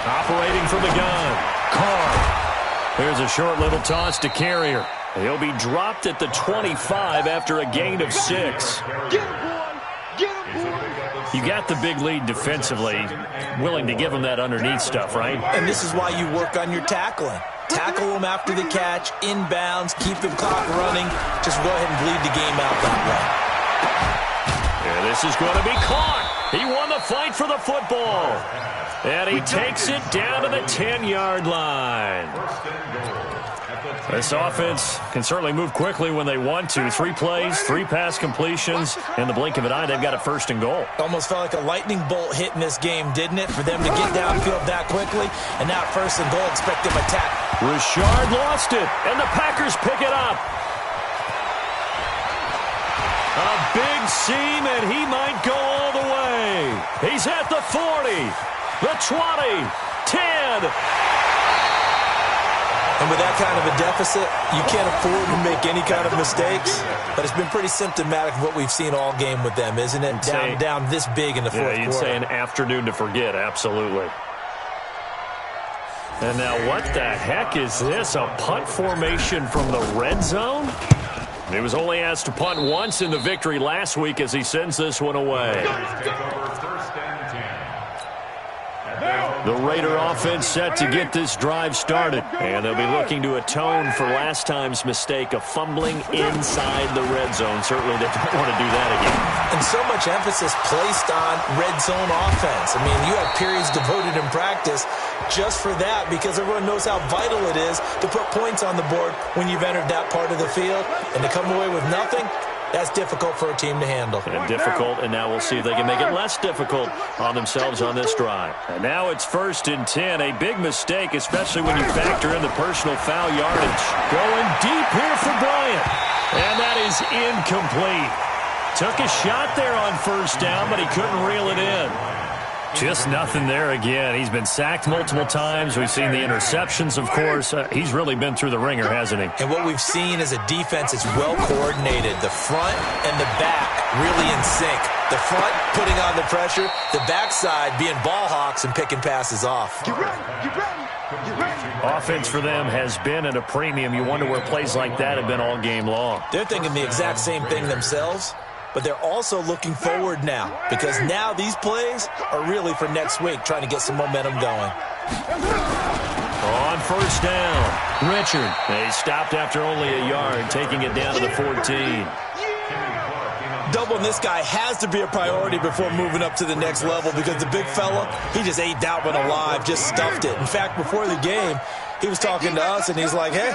Operating from the gun, Carr. Here's a short little toss to Carrier. He'll be dropped at the 25 after a gain of 6. Get him, boy. Get him, boy. You got the big lead defensively, willing to give them that underneath stuff, right? And this is why you work on your tackling. Tackle them after the catch, inbounds, keep the clock running. Just go ahead and bleed the game out that way. Yeah, this is going to be caught. He won the fight for the football. And he takes it down to the 10-yard line. This offense can certainly move quickly when they want to. 3 plays, 3 pass completions. In the blink of an eye, they've got a 1st and goal. Almost felt like a lightning bolt hit in this game, didn't it? For them to get downfield that quickly. And now 1st and goal, expect them attack. Richard lost it, and the Packers pick it up. A big seam, and he might go all the way. He's at the 40, the 20, 10. And with that kind of a deficit, you can't afford to make any kind of mistakes. But it's been pretty symptomatic of what we've seen all game with them, isn't it? Down this big in the fourth quarter. You'd say an afternoon to forget, absolutely. And now what the heck is this? A punt formation from the red zone? He was only asked to punt once in the victory last week as he sends this one away. The Raider offense set to get this drive started. And they'll be looking to atone for last time's mistake of fumbling inside the red zone. Certainly they don't want to do that again. And so much emphasis placed on red zone offense. I mean, you have periods devoted in practice just for that because everyone knows how vital it is to put points on the board when you've entered that part of the field. And to come away with nothing, That's difficult for a team to handle. And difficult, and now we'll see if they can make it less difficult on themselves on this drive. And now it's 1st and 10. A big mistake, especially when you factor in the personal foul yardage. Going deep here for Bryant. And that is incomplete. Took a shot there on 1st down, but he couldn't reel it in. Just nothing there again. He's been sacked multiple times. We've seen the interceptions, of course. He's really been through the ringer, hasn't he? And what we've seen is a defense that's well coordinated. The front and the back really in sync. The front putting on the pressure, the backside being ball hawks and picking passes off. Get ready, get ready, get ready. Offense for them has been at a premium. You wonder where plays like that have been all game long. They're thinking the exact same thing themselves, but they're also looking forward now because now these plays are really for next week, trying to get some momentum going. On 1st down, Richard. He stopped after only a yard, taking it down to the 14. Doubling this guy has to be a priority before moving up to the next level because the big fella, he just ate that one alive, just stuffed it. In fact, before the game, he was talking to us, and he's like, hey,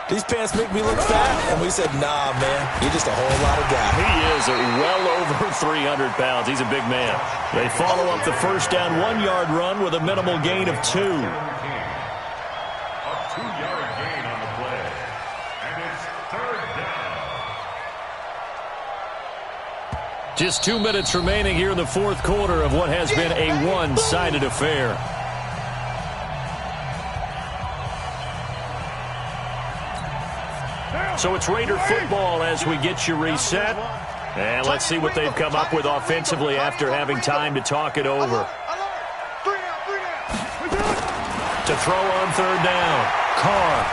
these pants make me look fat. And we said, nah, man, you're just a whole lot of guy. He is well over 300 pounds. He's a big man. They follow up the 1st down 1-yard run with a minimal gain of 2. A 2-yard gain on the play. And it's 3rd down. Just 2 minutes remaining here in the 4th quarter of what has been a one-sided affair. So it's Raider football as we get you reset. And let's see what they've come up with offensively after having time to talk it over. To throw on 3rd down, Carr.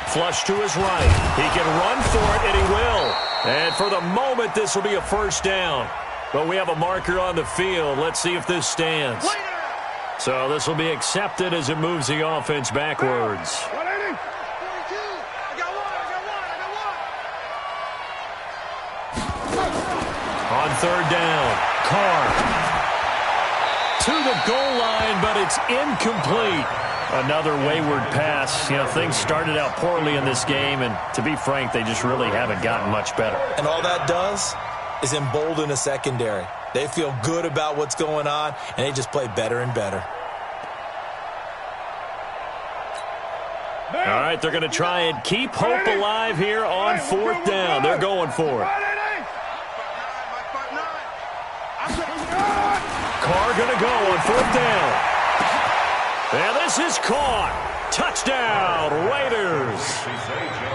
Flush to his right. He can run for it, and he will. And for the moment, this will be a 1st down. But we have a marker on the field. Let's see if this stands. So this will be accepted as it moves the offense backwards. On 3rd down, Carr. To the goal line, but it's incomplete. Another wayward pass. You know, things started out poorly in this game, and to be frank, they just really haven't gotten much better. And all that does is embolden a secondary. They feel good about what's going on, and they just play better and better. All right, they're going to try and keep hope alive here on 4th down. They're going for it. Carr going to go on 4th down. And this is caught. Touchdown, Raiders.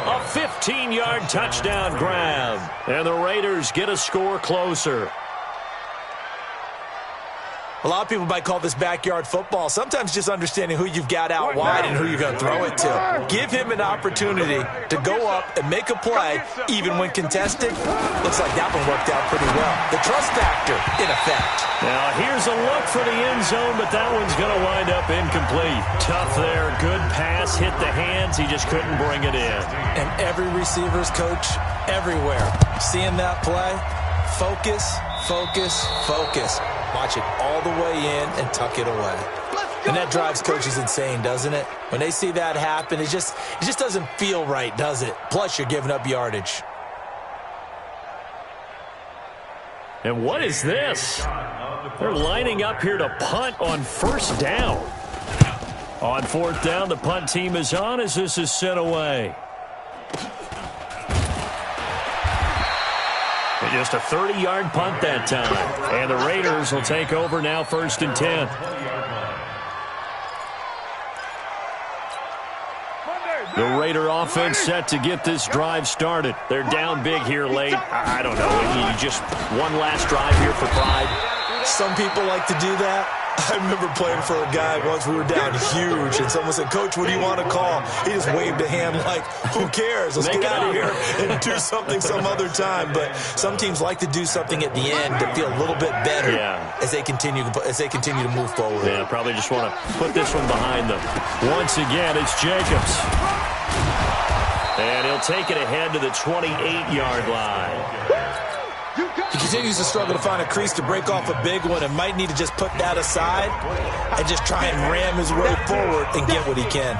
A 15-yard touchdown grab. And the Raiders get a score closer. A lot of people might call this backyard football. Sometimes just understanding who you've got out wide and who you're going to throw it to. Give him an opportunity to go up and make a play, even when contested. Looks like that one worked out pretty well. The trust factor in effect. Now, here's a look for the end zone, but that one's going to wind up incomplete. Tough there. Good pass. Hit the hands. He just couldn't bring it in. And every receiver's coach everywhere, seeing that play, focus, focus, focus. Watch it all the way in and tuck it away. And that drives coaches insane, doesn't it? When they see that happen, it just doesn't feel right, does it? Plus, you're giving up yardage. And what is this? They're lining up here to punt on 1st down. On 4th down, the punt team is on as this is sent away. Just a 30-yard punt that time. And the Raiders will take over now 1st and 10. The Raider offense set to get this drive started. They're down big here late. I don't know. Just one last drive here for pride. Some people like to do that. I remember playing for a guy once. We were down huge, and someone said, Coach, what do you want to call? He just waved a hand like, who cares? Let's get out of here and do something some other time. But some teams like to do something at the end to feel a little bit better as they continue to move forward. Yeah, probably just want to put this one behind them. Once again, it's Jacobs. And he'll take it ahead to the 28-yard line. He continues to struggle to find a crease to break off a big one and might need to just put that aside and just try and ram his way forward and get what he can.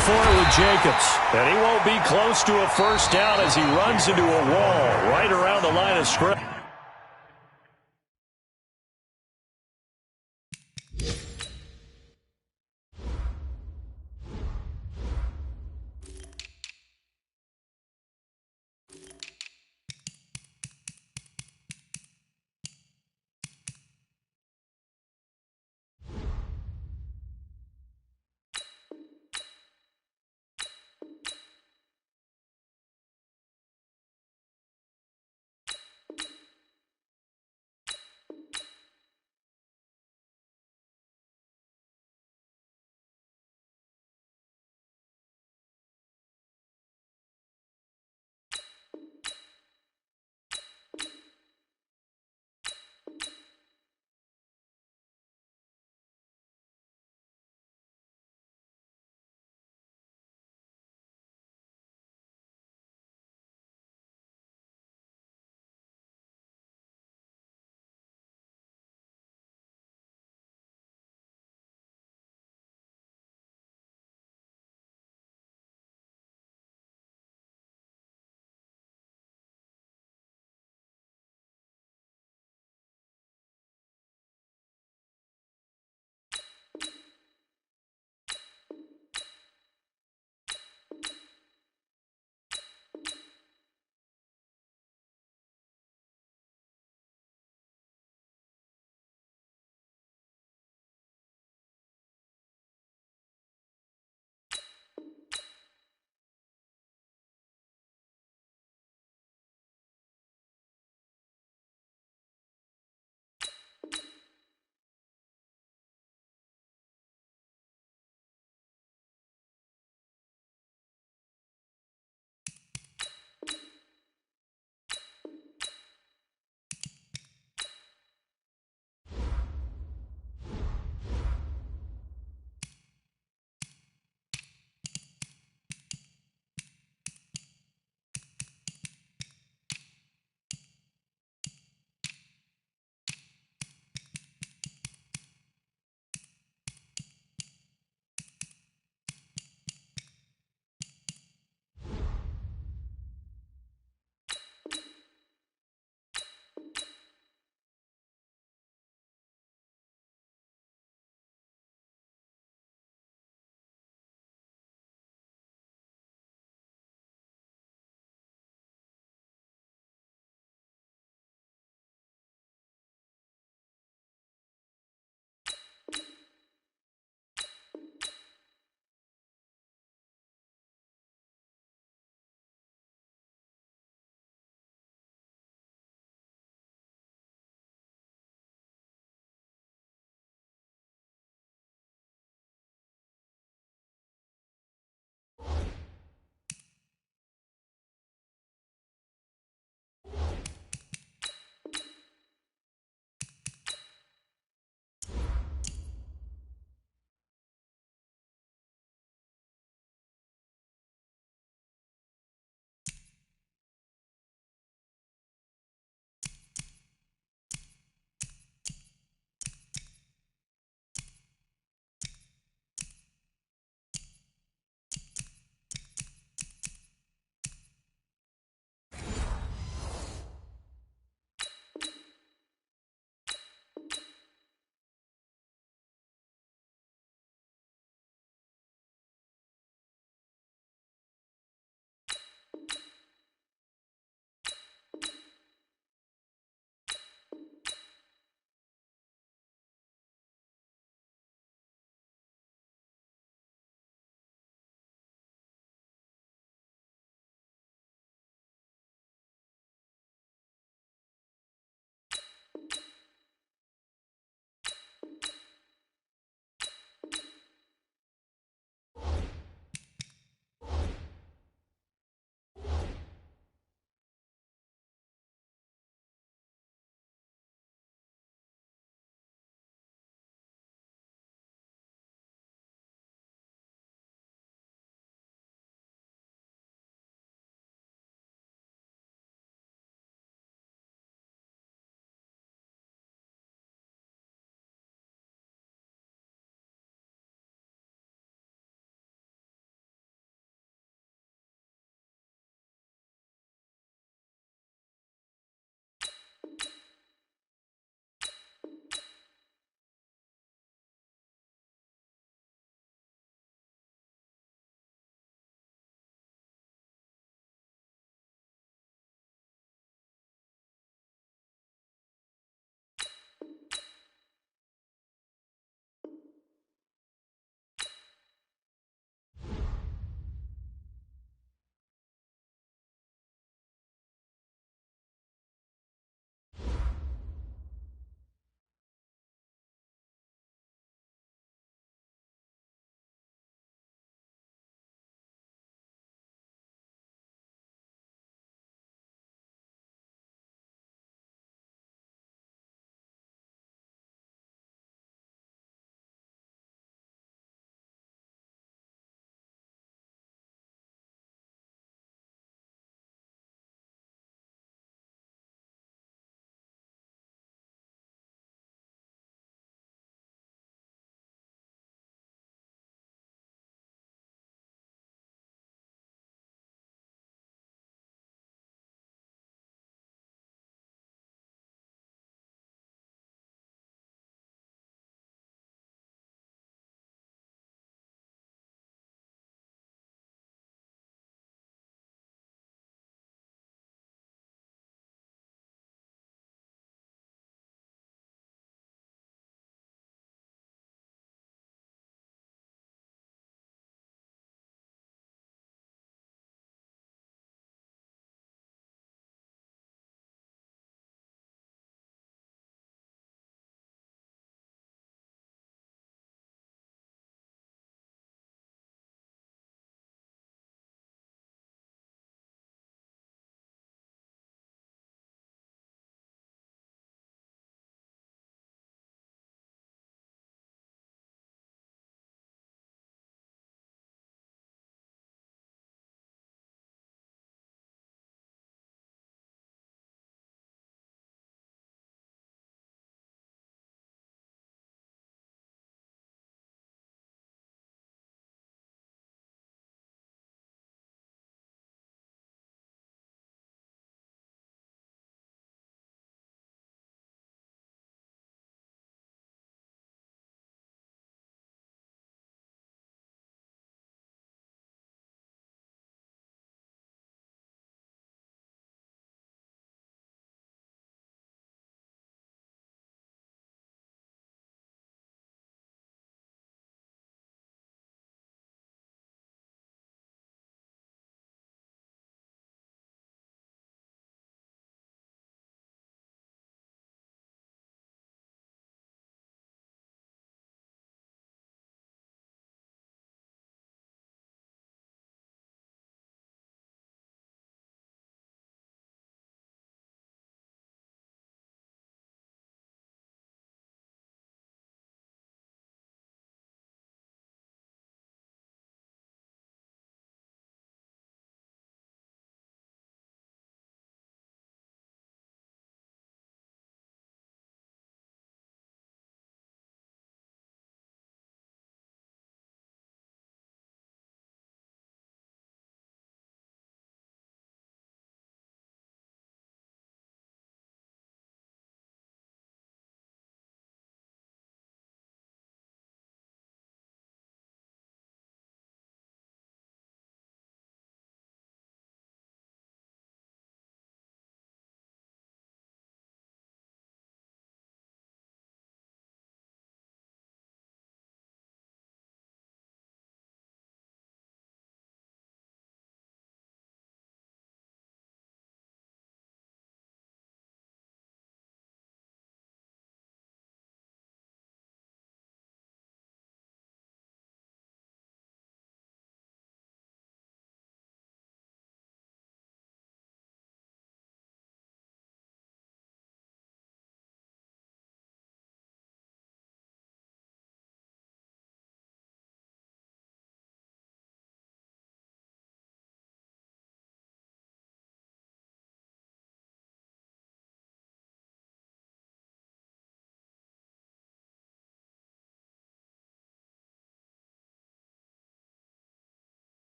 for it with Jacobs. And he won't be close to a first down as he runs into a wall right around the line of scrimmage.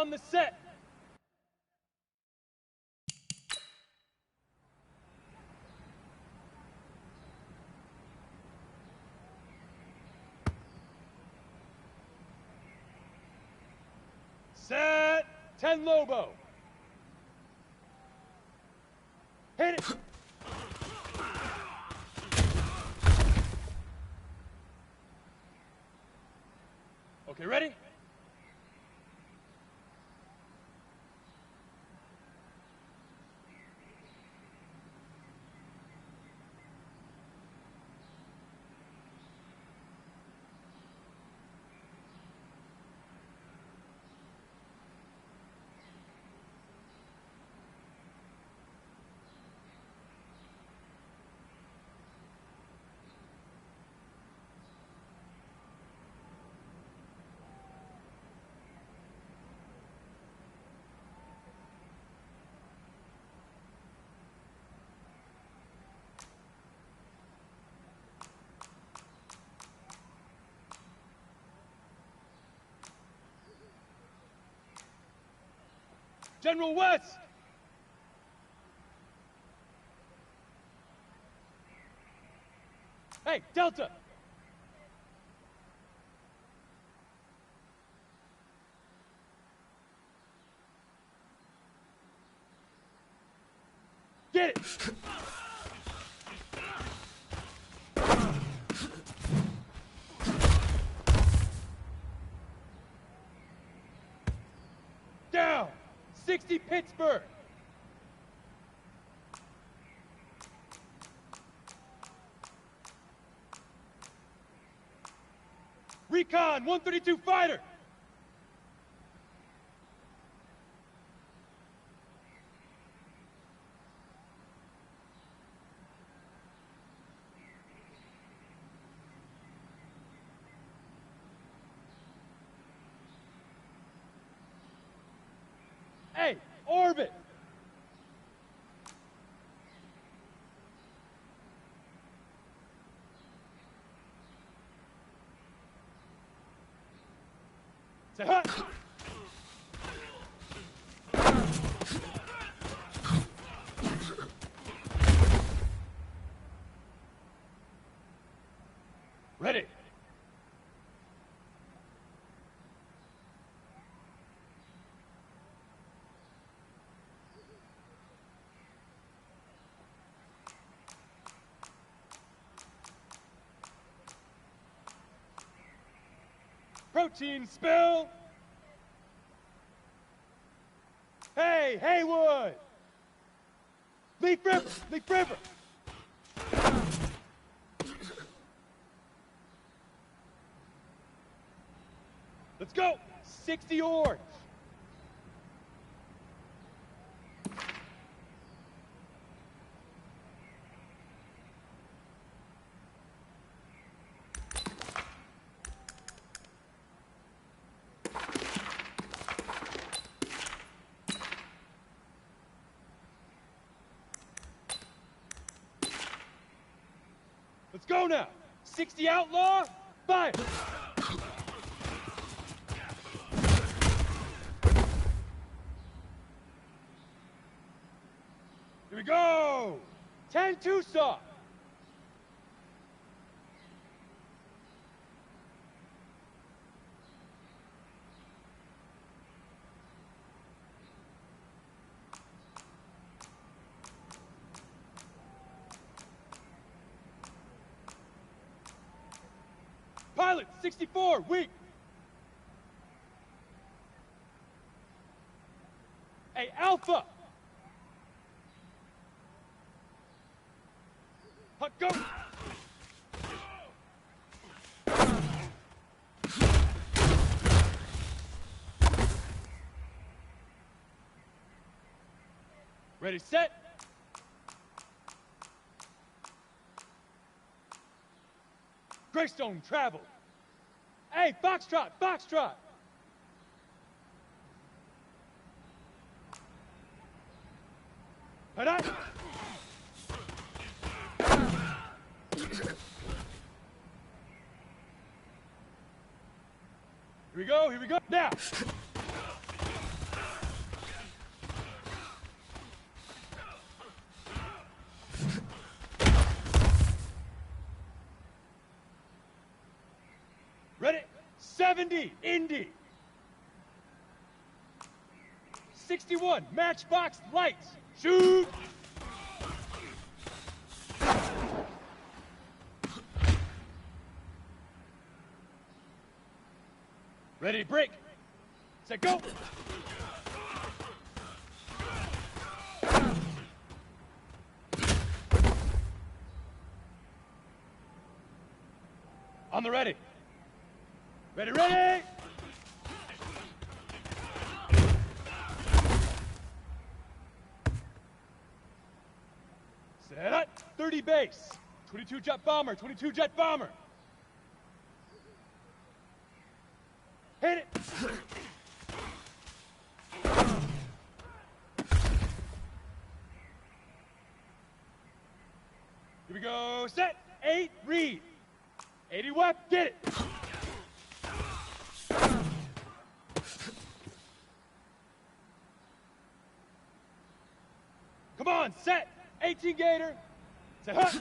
On the set. Set. 10 Lobo. Hit it. Okay, ready? General West! Hey, Delta! Get it! Down! 60 Pittsburgh! Recon 132 fighter! Hey, orbit! Say hut! Ready! Protein spill! Hey, Haywood! Leaf River! Leaf River! Let's go! 60 orange! Let's go now! 60 outlaw, fire! Here we go! 10 Tucson! Pilot, 64, weak. Hey, Alpha. Go. Ready, set. Greystone, travel. Hey, Foxtrot, Foxtrot. Head up. Here we go, now. 70, Indy. 61, Matchbox Lights. Shoot! Ready, break. Set, go. On the ready. Ready, ready! Set up. 30 base. 22 jet bomber, 22 jet bomber. Hit it! Here we go, set, 8, read. 80 wep, get it! Come on, set, 18 gator. Set, huh?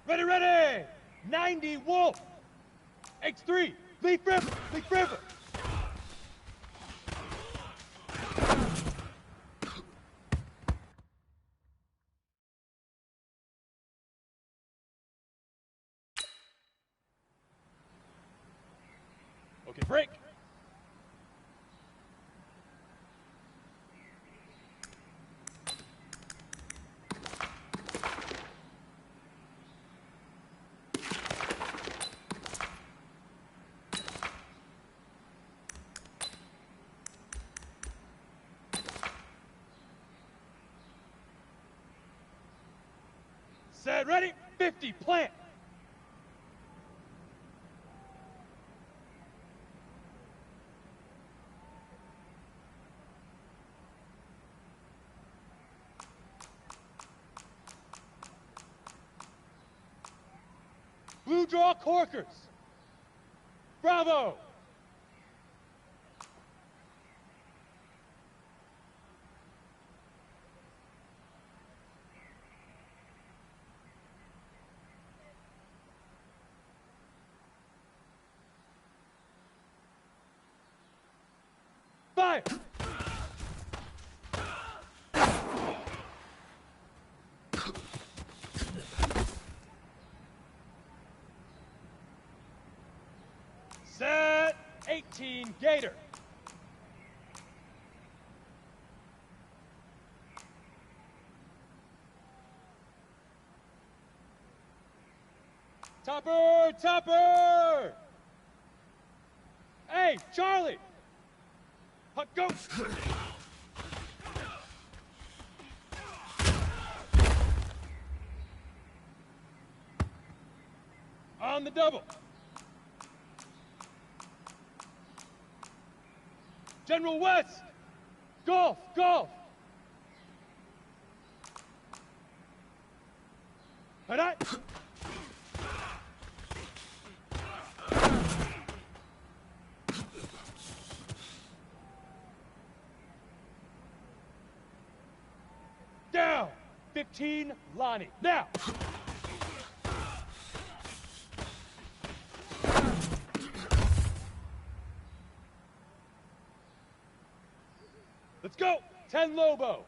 Ready, ready! 90 wolf. X3, Leaf River, Leaf River. Okay, break. Set, ready, 50, plant. Blue draw corkers. Bravo. Fire. Set, 18 gator. Topper, topper. Hey, Charlie. Huck, go. On the double. General West. Golf, golf. Alright. Down. 15, Lonnie. Now. Let's go. 10, Lobo.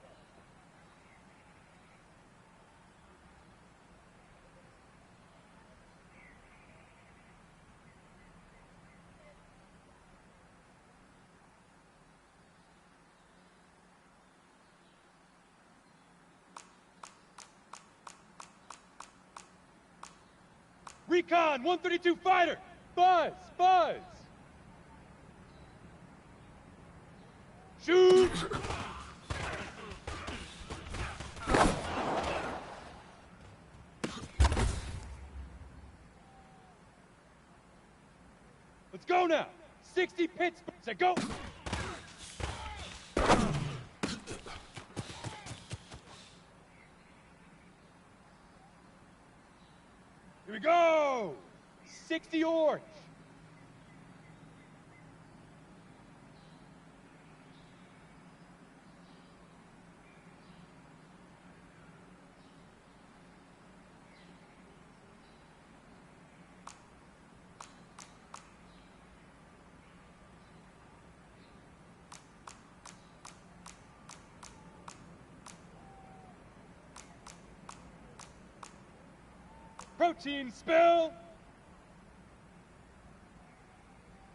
Recon, 132 fighter. Buzz, buzz. Shoot. Let's go now. 60 Pittsburgh. Set, go. Here we go. 60 orange. Protein spill.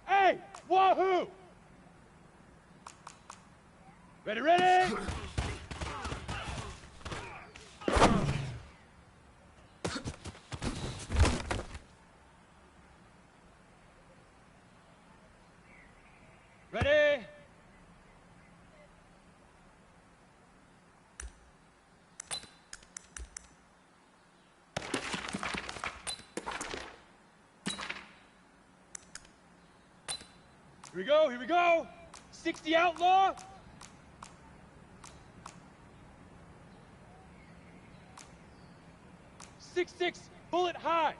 Hey, wahoo! Ready, ready? Ready? Here we go. 60 outlaw. .66 bullet high.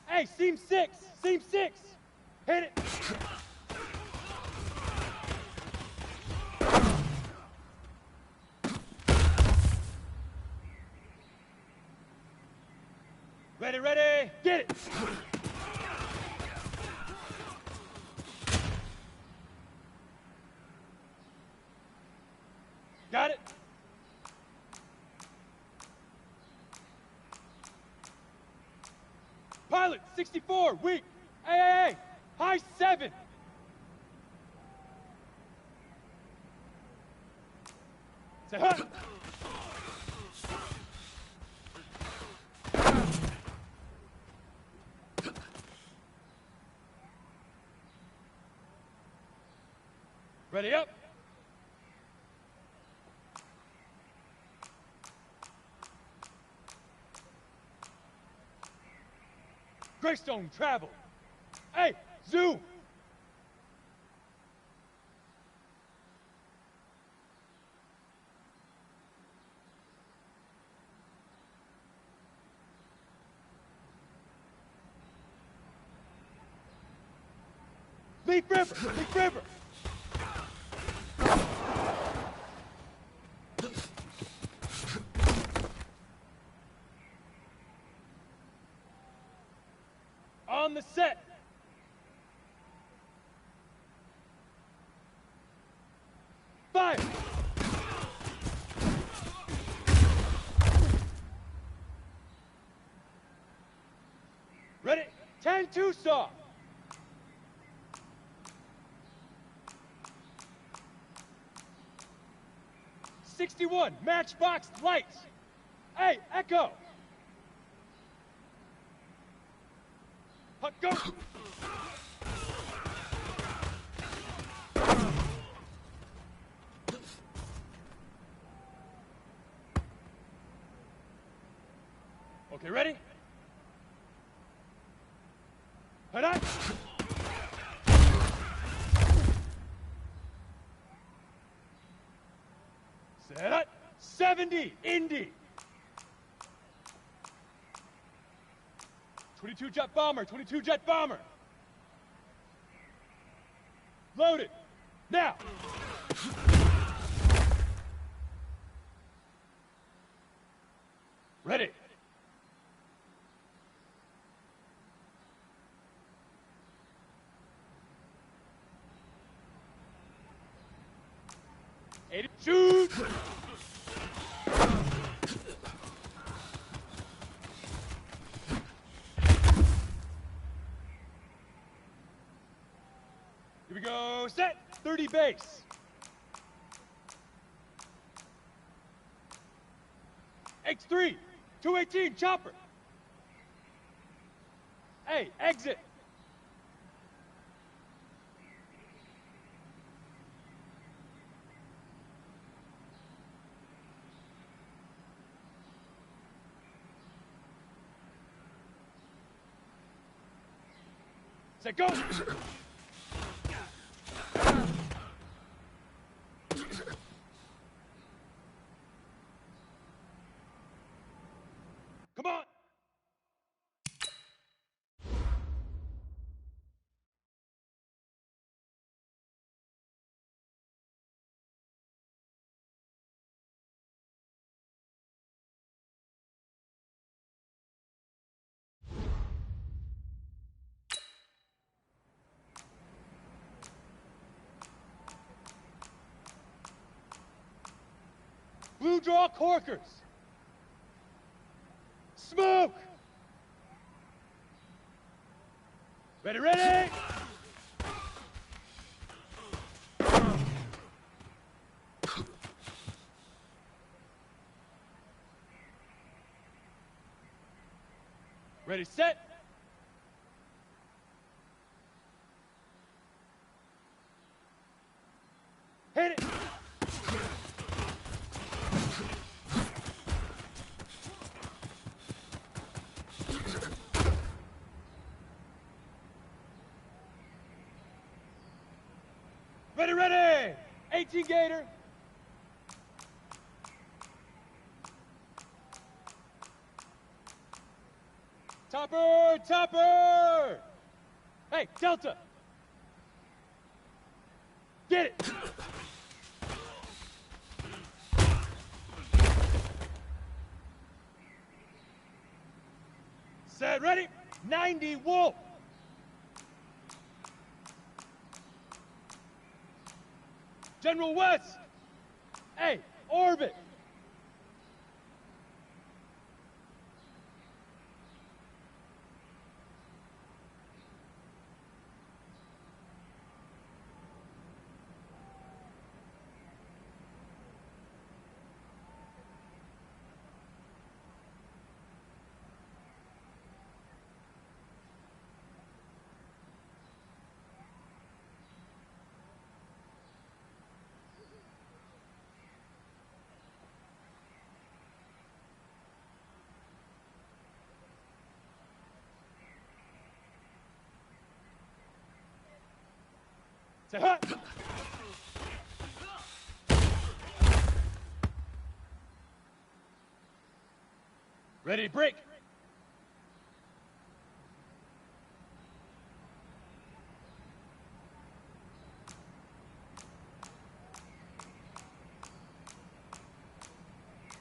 Hey, seam 6, seam 6. Hit it. Ready, ready, get it! Got it? Pilot, 64, weak. Hey, high 7. Say, huh? Ready up. Greystone travel. Hey, zoom. Leaf River, Leaf River. On the set. Fire. Ready? 10-2 saw. .61 matchbox lights. Hey, Echo. Huck, go. Okay, ready? Head up. Set up. 70, Indy. 22 jet bomber, 22 jet bomber. Loaded. Now. Ready. Shoot. Here we go, set, 30 base. X3, 218, chopper. Hey, exit. Set, go. Come on. Blue draw corkers. Smoke. Ready, ready. Ready, set. Hit it. Ready, ready. 18 Gator. Topper, topper. Hey, Delta. Get it. Set, ready. 90 Wolf. General West. Hey, orbit. Say hut. Ready, break.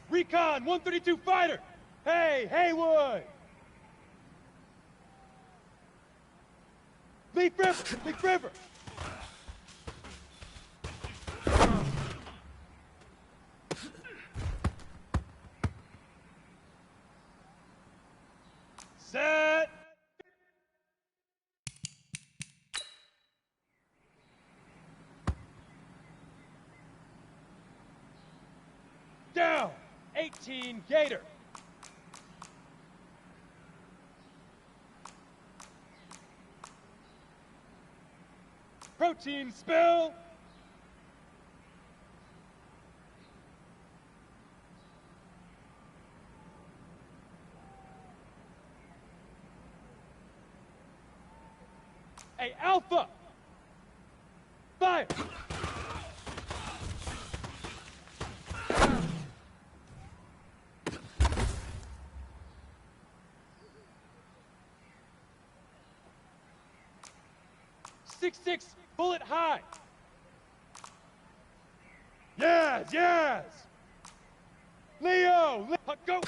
Recon 132 fighter. Hey, Haywood. Leaf River, Leaf River. Set. Down. 18 Gator. Protein spill. Hey, Alpha. Fire. Six bullet high. Yes, yes. Leo, go.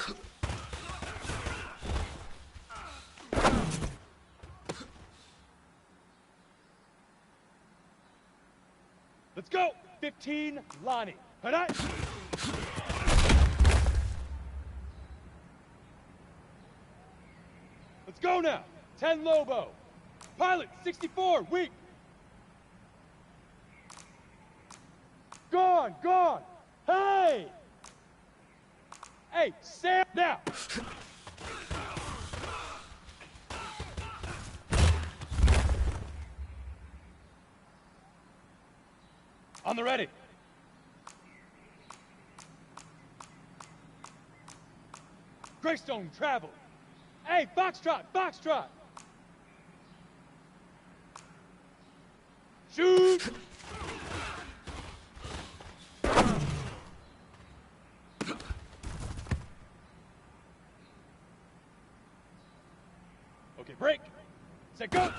Let's go. 15 Lonnie. Alright. Let's go now. 10 Lobo. Pilot 64 weak. Gone, gone. Hey! Hey, Sam, now! On the ready. Greystone travel. Hey, Foxtrot, Foxtrot! Shoot! Okay, break. Set, go.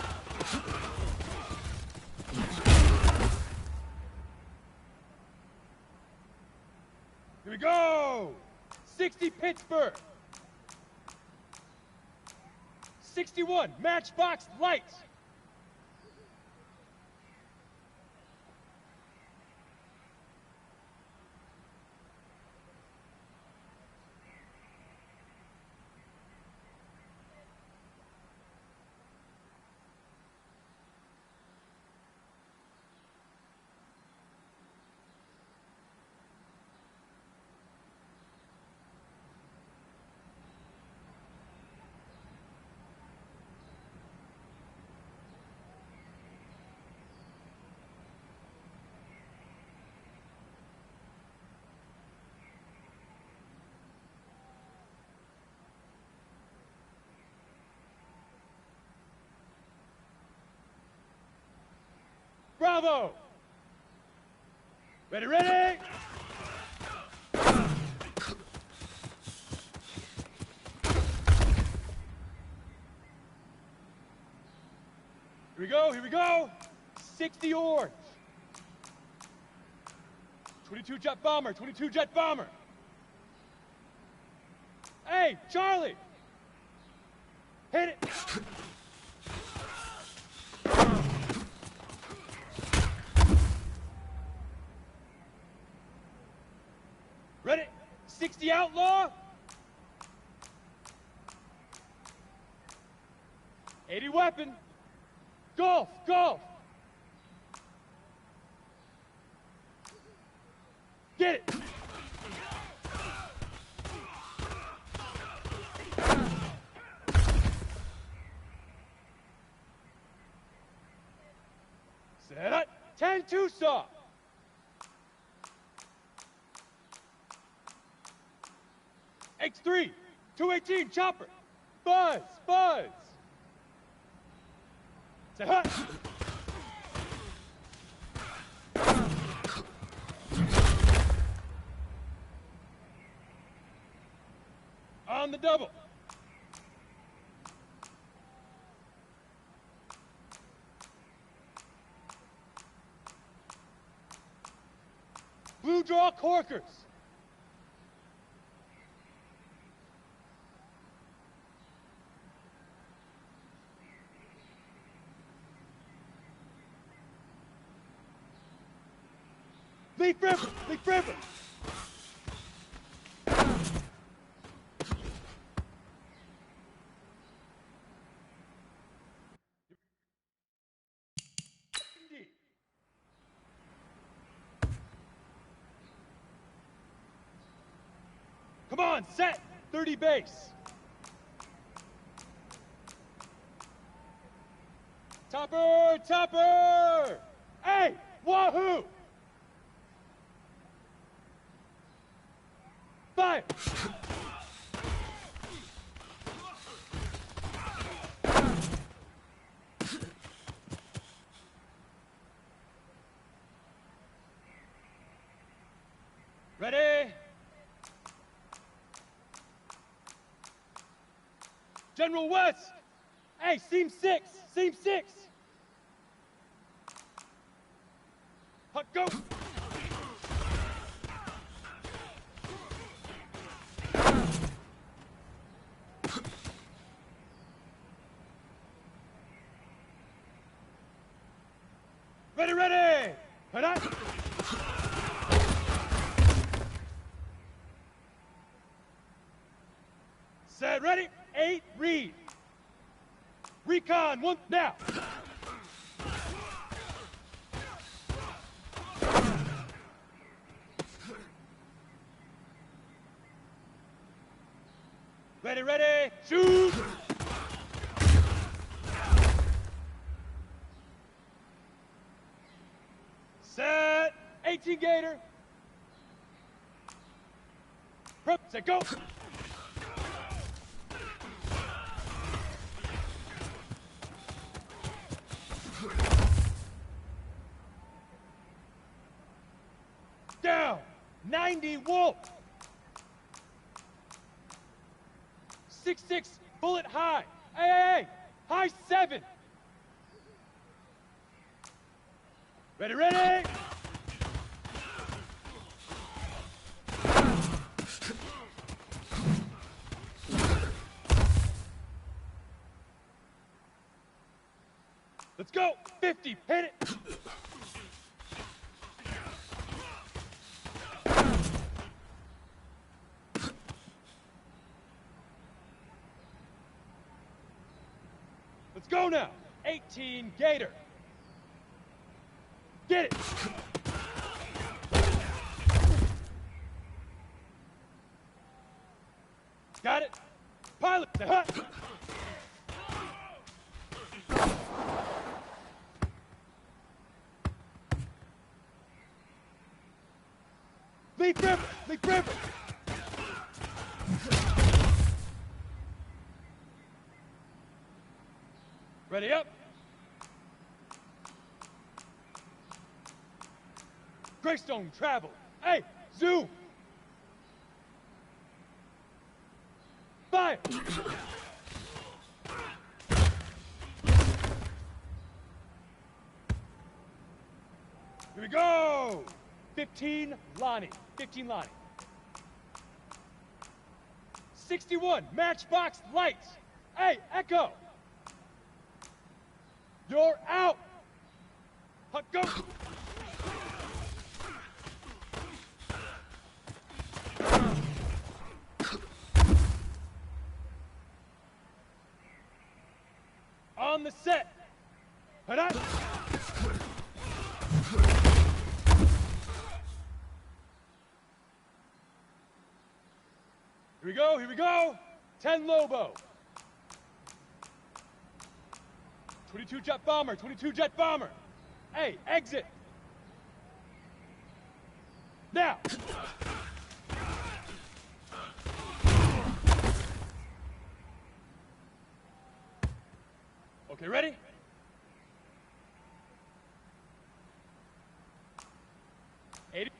Here we go. 60 Pittsburgh. 61 Matchbox Lights. Bravo! Ready, ready! Here we go! 60 orange. 22 jet bomber, 22 jet bomber. Hey, Charlie! Hit it! Ready? 60 outlaw. 80 weapon. Golf, golf. Get it. Set up. 10-2 saw. X3, 218 chopper. Buzz, buzz. Say hut. On the double. Blue draw corkers. Leaf river, leaf river. Come on, set, 30 base. Topper, topper. Hey, wahoo. Fire! Ready? General West! Hey, seam 6! Seam 6! Hut, go! Ready, ready! Head up! Set, ready? 8, read. Recon, 1, now! Ready, ready, shoot! Set, 18 Gator. Prep, set, go! Down, 90 Wolf. 6-6 bullet high. Hey, hey, hey, high 7. Ready, ready! Let's go! 50, hit it! Let's go now! 18 Gator. Get it! Got it? Pilot, the hut! Leaf river! Leaf river! Ready up! Greystone, travel. Hey, zoom. Fire. Here we go. 15, Lonnie. 15, Lonnie. 61, Matchbox Lights. Hey, Echo. You're out. Go. On the set. Head up. Here we go, here we go. 10 Lobo. 22 Jet Bomber, 22 Jet Bomber. Hey, exit. Now. Okay, ready?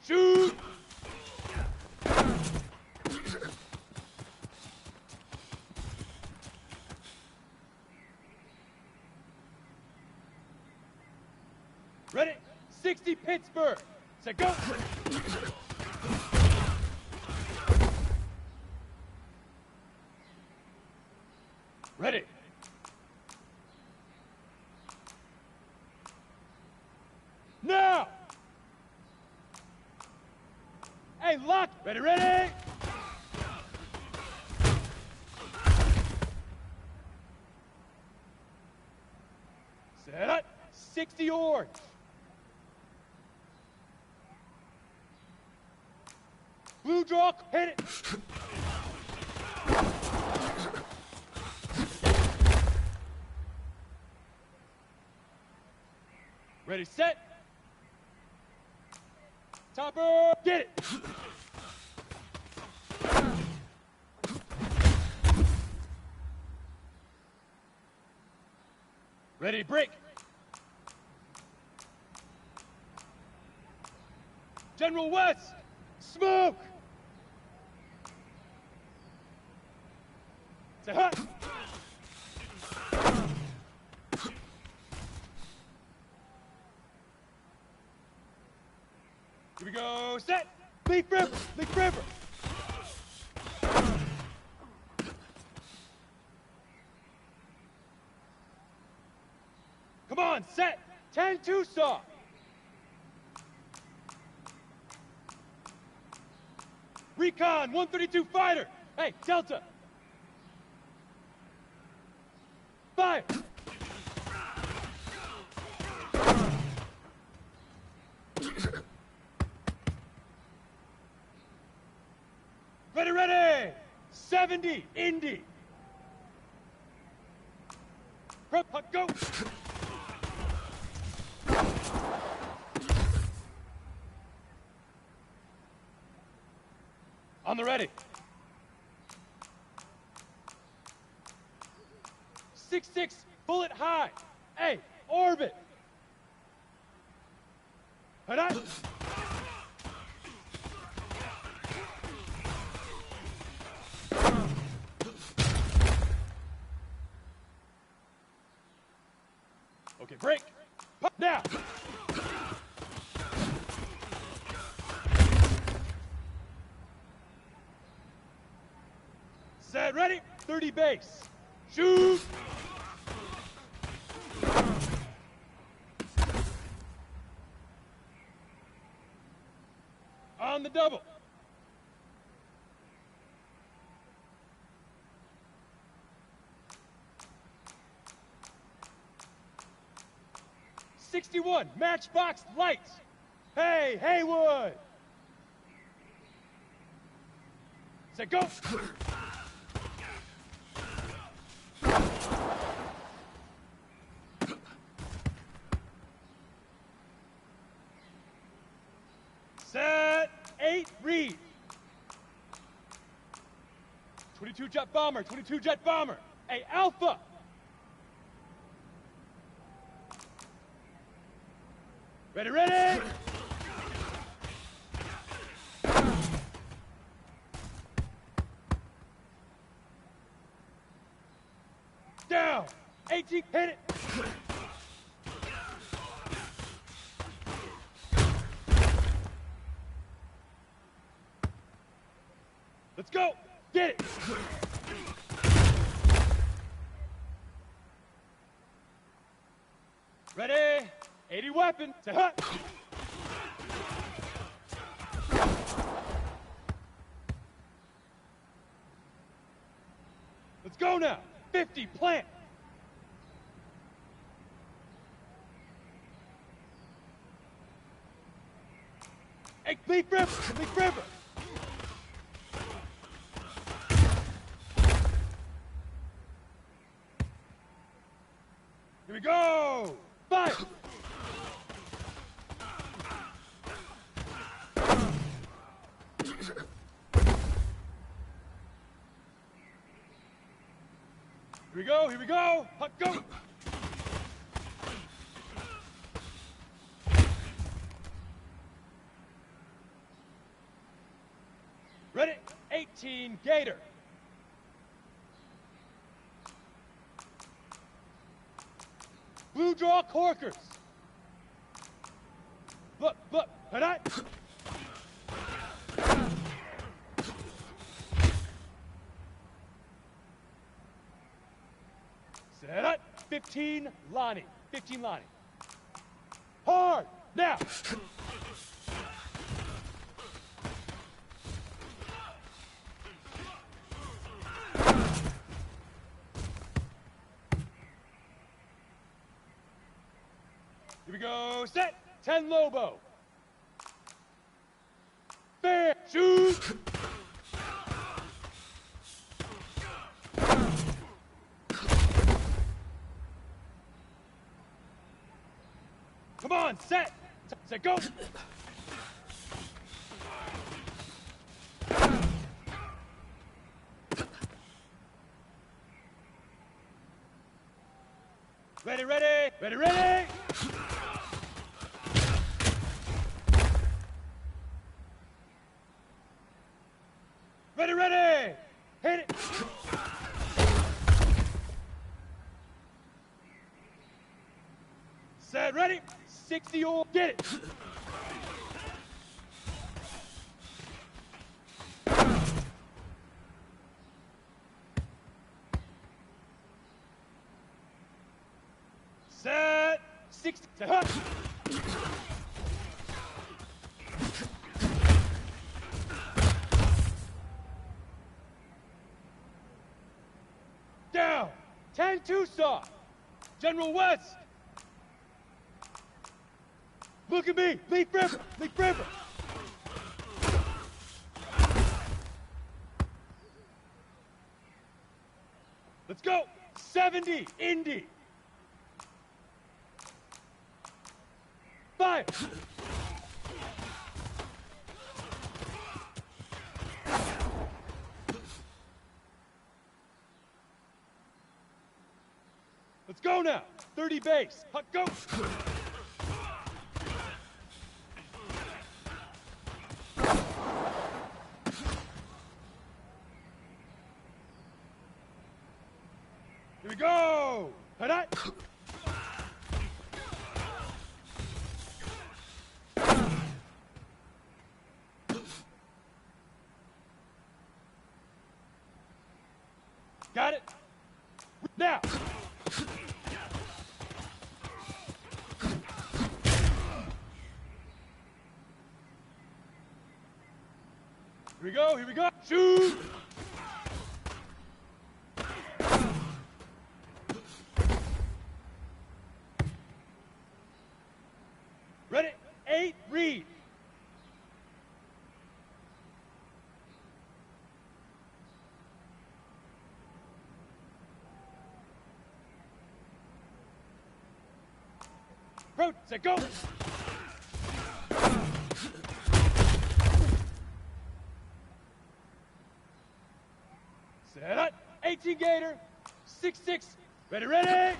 Shoot! Ready? 60 Pittsburgh. Set, go! Ready? Now! Hey, lock! Ready, ready! Set up! 60 orange. Blue draw, hit it! Ready, set! Topper, get it! Ready, break! General West, smoke! Say hut! Here we go, set! Leaf River, Leaf River! Come on, set! 10 Tucson! Recon, 132 fighter! Hey, Delta! Fire! Ready, ready! 70, Indy! Prep, go! On the ready. 6-6, bullet high. Hey, orbit. Head up. Okay, break. Pop now. Set, ready? 30 base. Shoot! On the double. '61 Matchbox Lights. Hey, Haywood. Set, go. Set, 8, Reed. 22 Jet Bomber, 22 Jet Bomber. Hey, Alpha. Ready, ready. Down. 18, hit it. Let's go. Get it. Ready. 80 weapon. Say hut. Let's go now. 50, plant. Hey, leaf river, leaf river. Here we go. Fire. Here we go, here we go. Hut, go. Ready? 18, Gator. Blue draw corkers. Look, look, tonight. Set up. 15, Lonnie. 15, Lonnie. Hard, now. Here we go, set. 10, Lobo. Fair, shoot. Come on, set. Set, go. Ready, ready, ready, ready. Ready, ready! Hit it! Set, ready? 60 or get it! Set, 60, set, hut! Down! 10 Tucson! General West! Look at me! Leaf river! Leaf river! Let's go! 70! Indy! Fire! Let's go now. 30 base. Hut, go. Here we go. Hut. Got it. Now. Here we go, here we go. Shoot! Ready? 8, read. Approach, set, go! Set up. 18 Gator. 6-6. Ready, ready.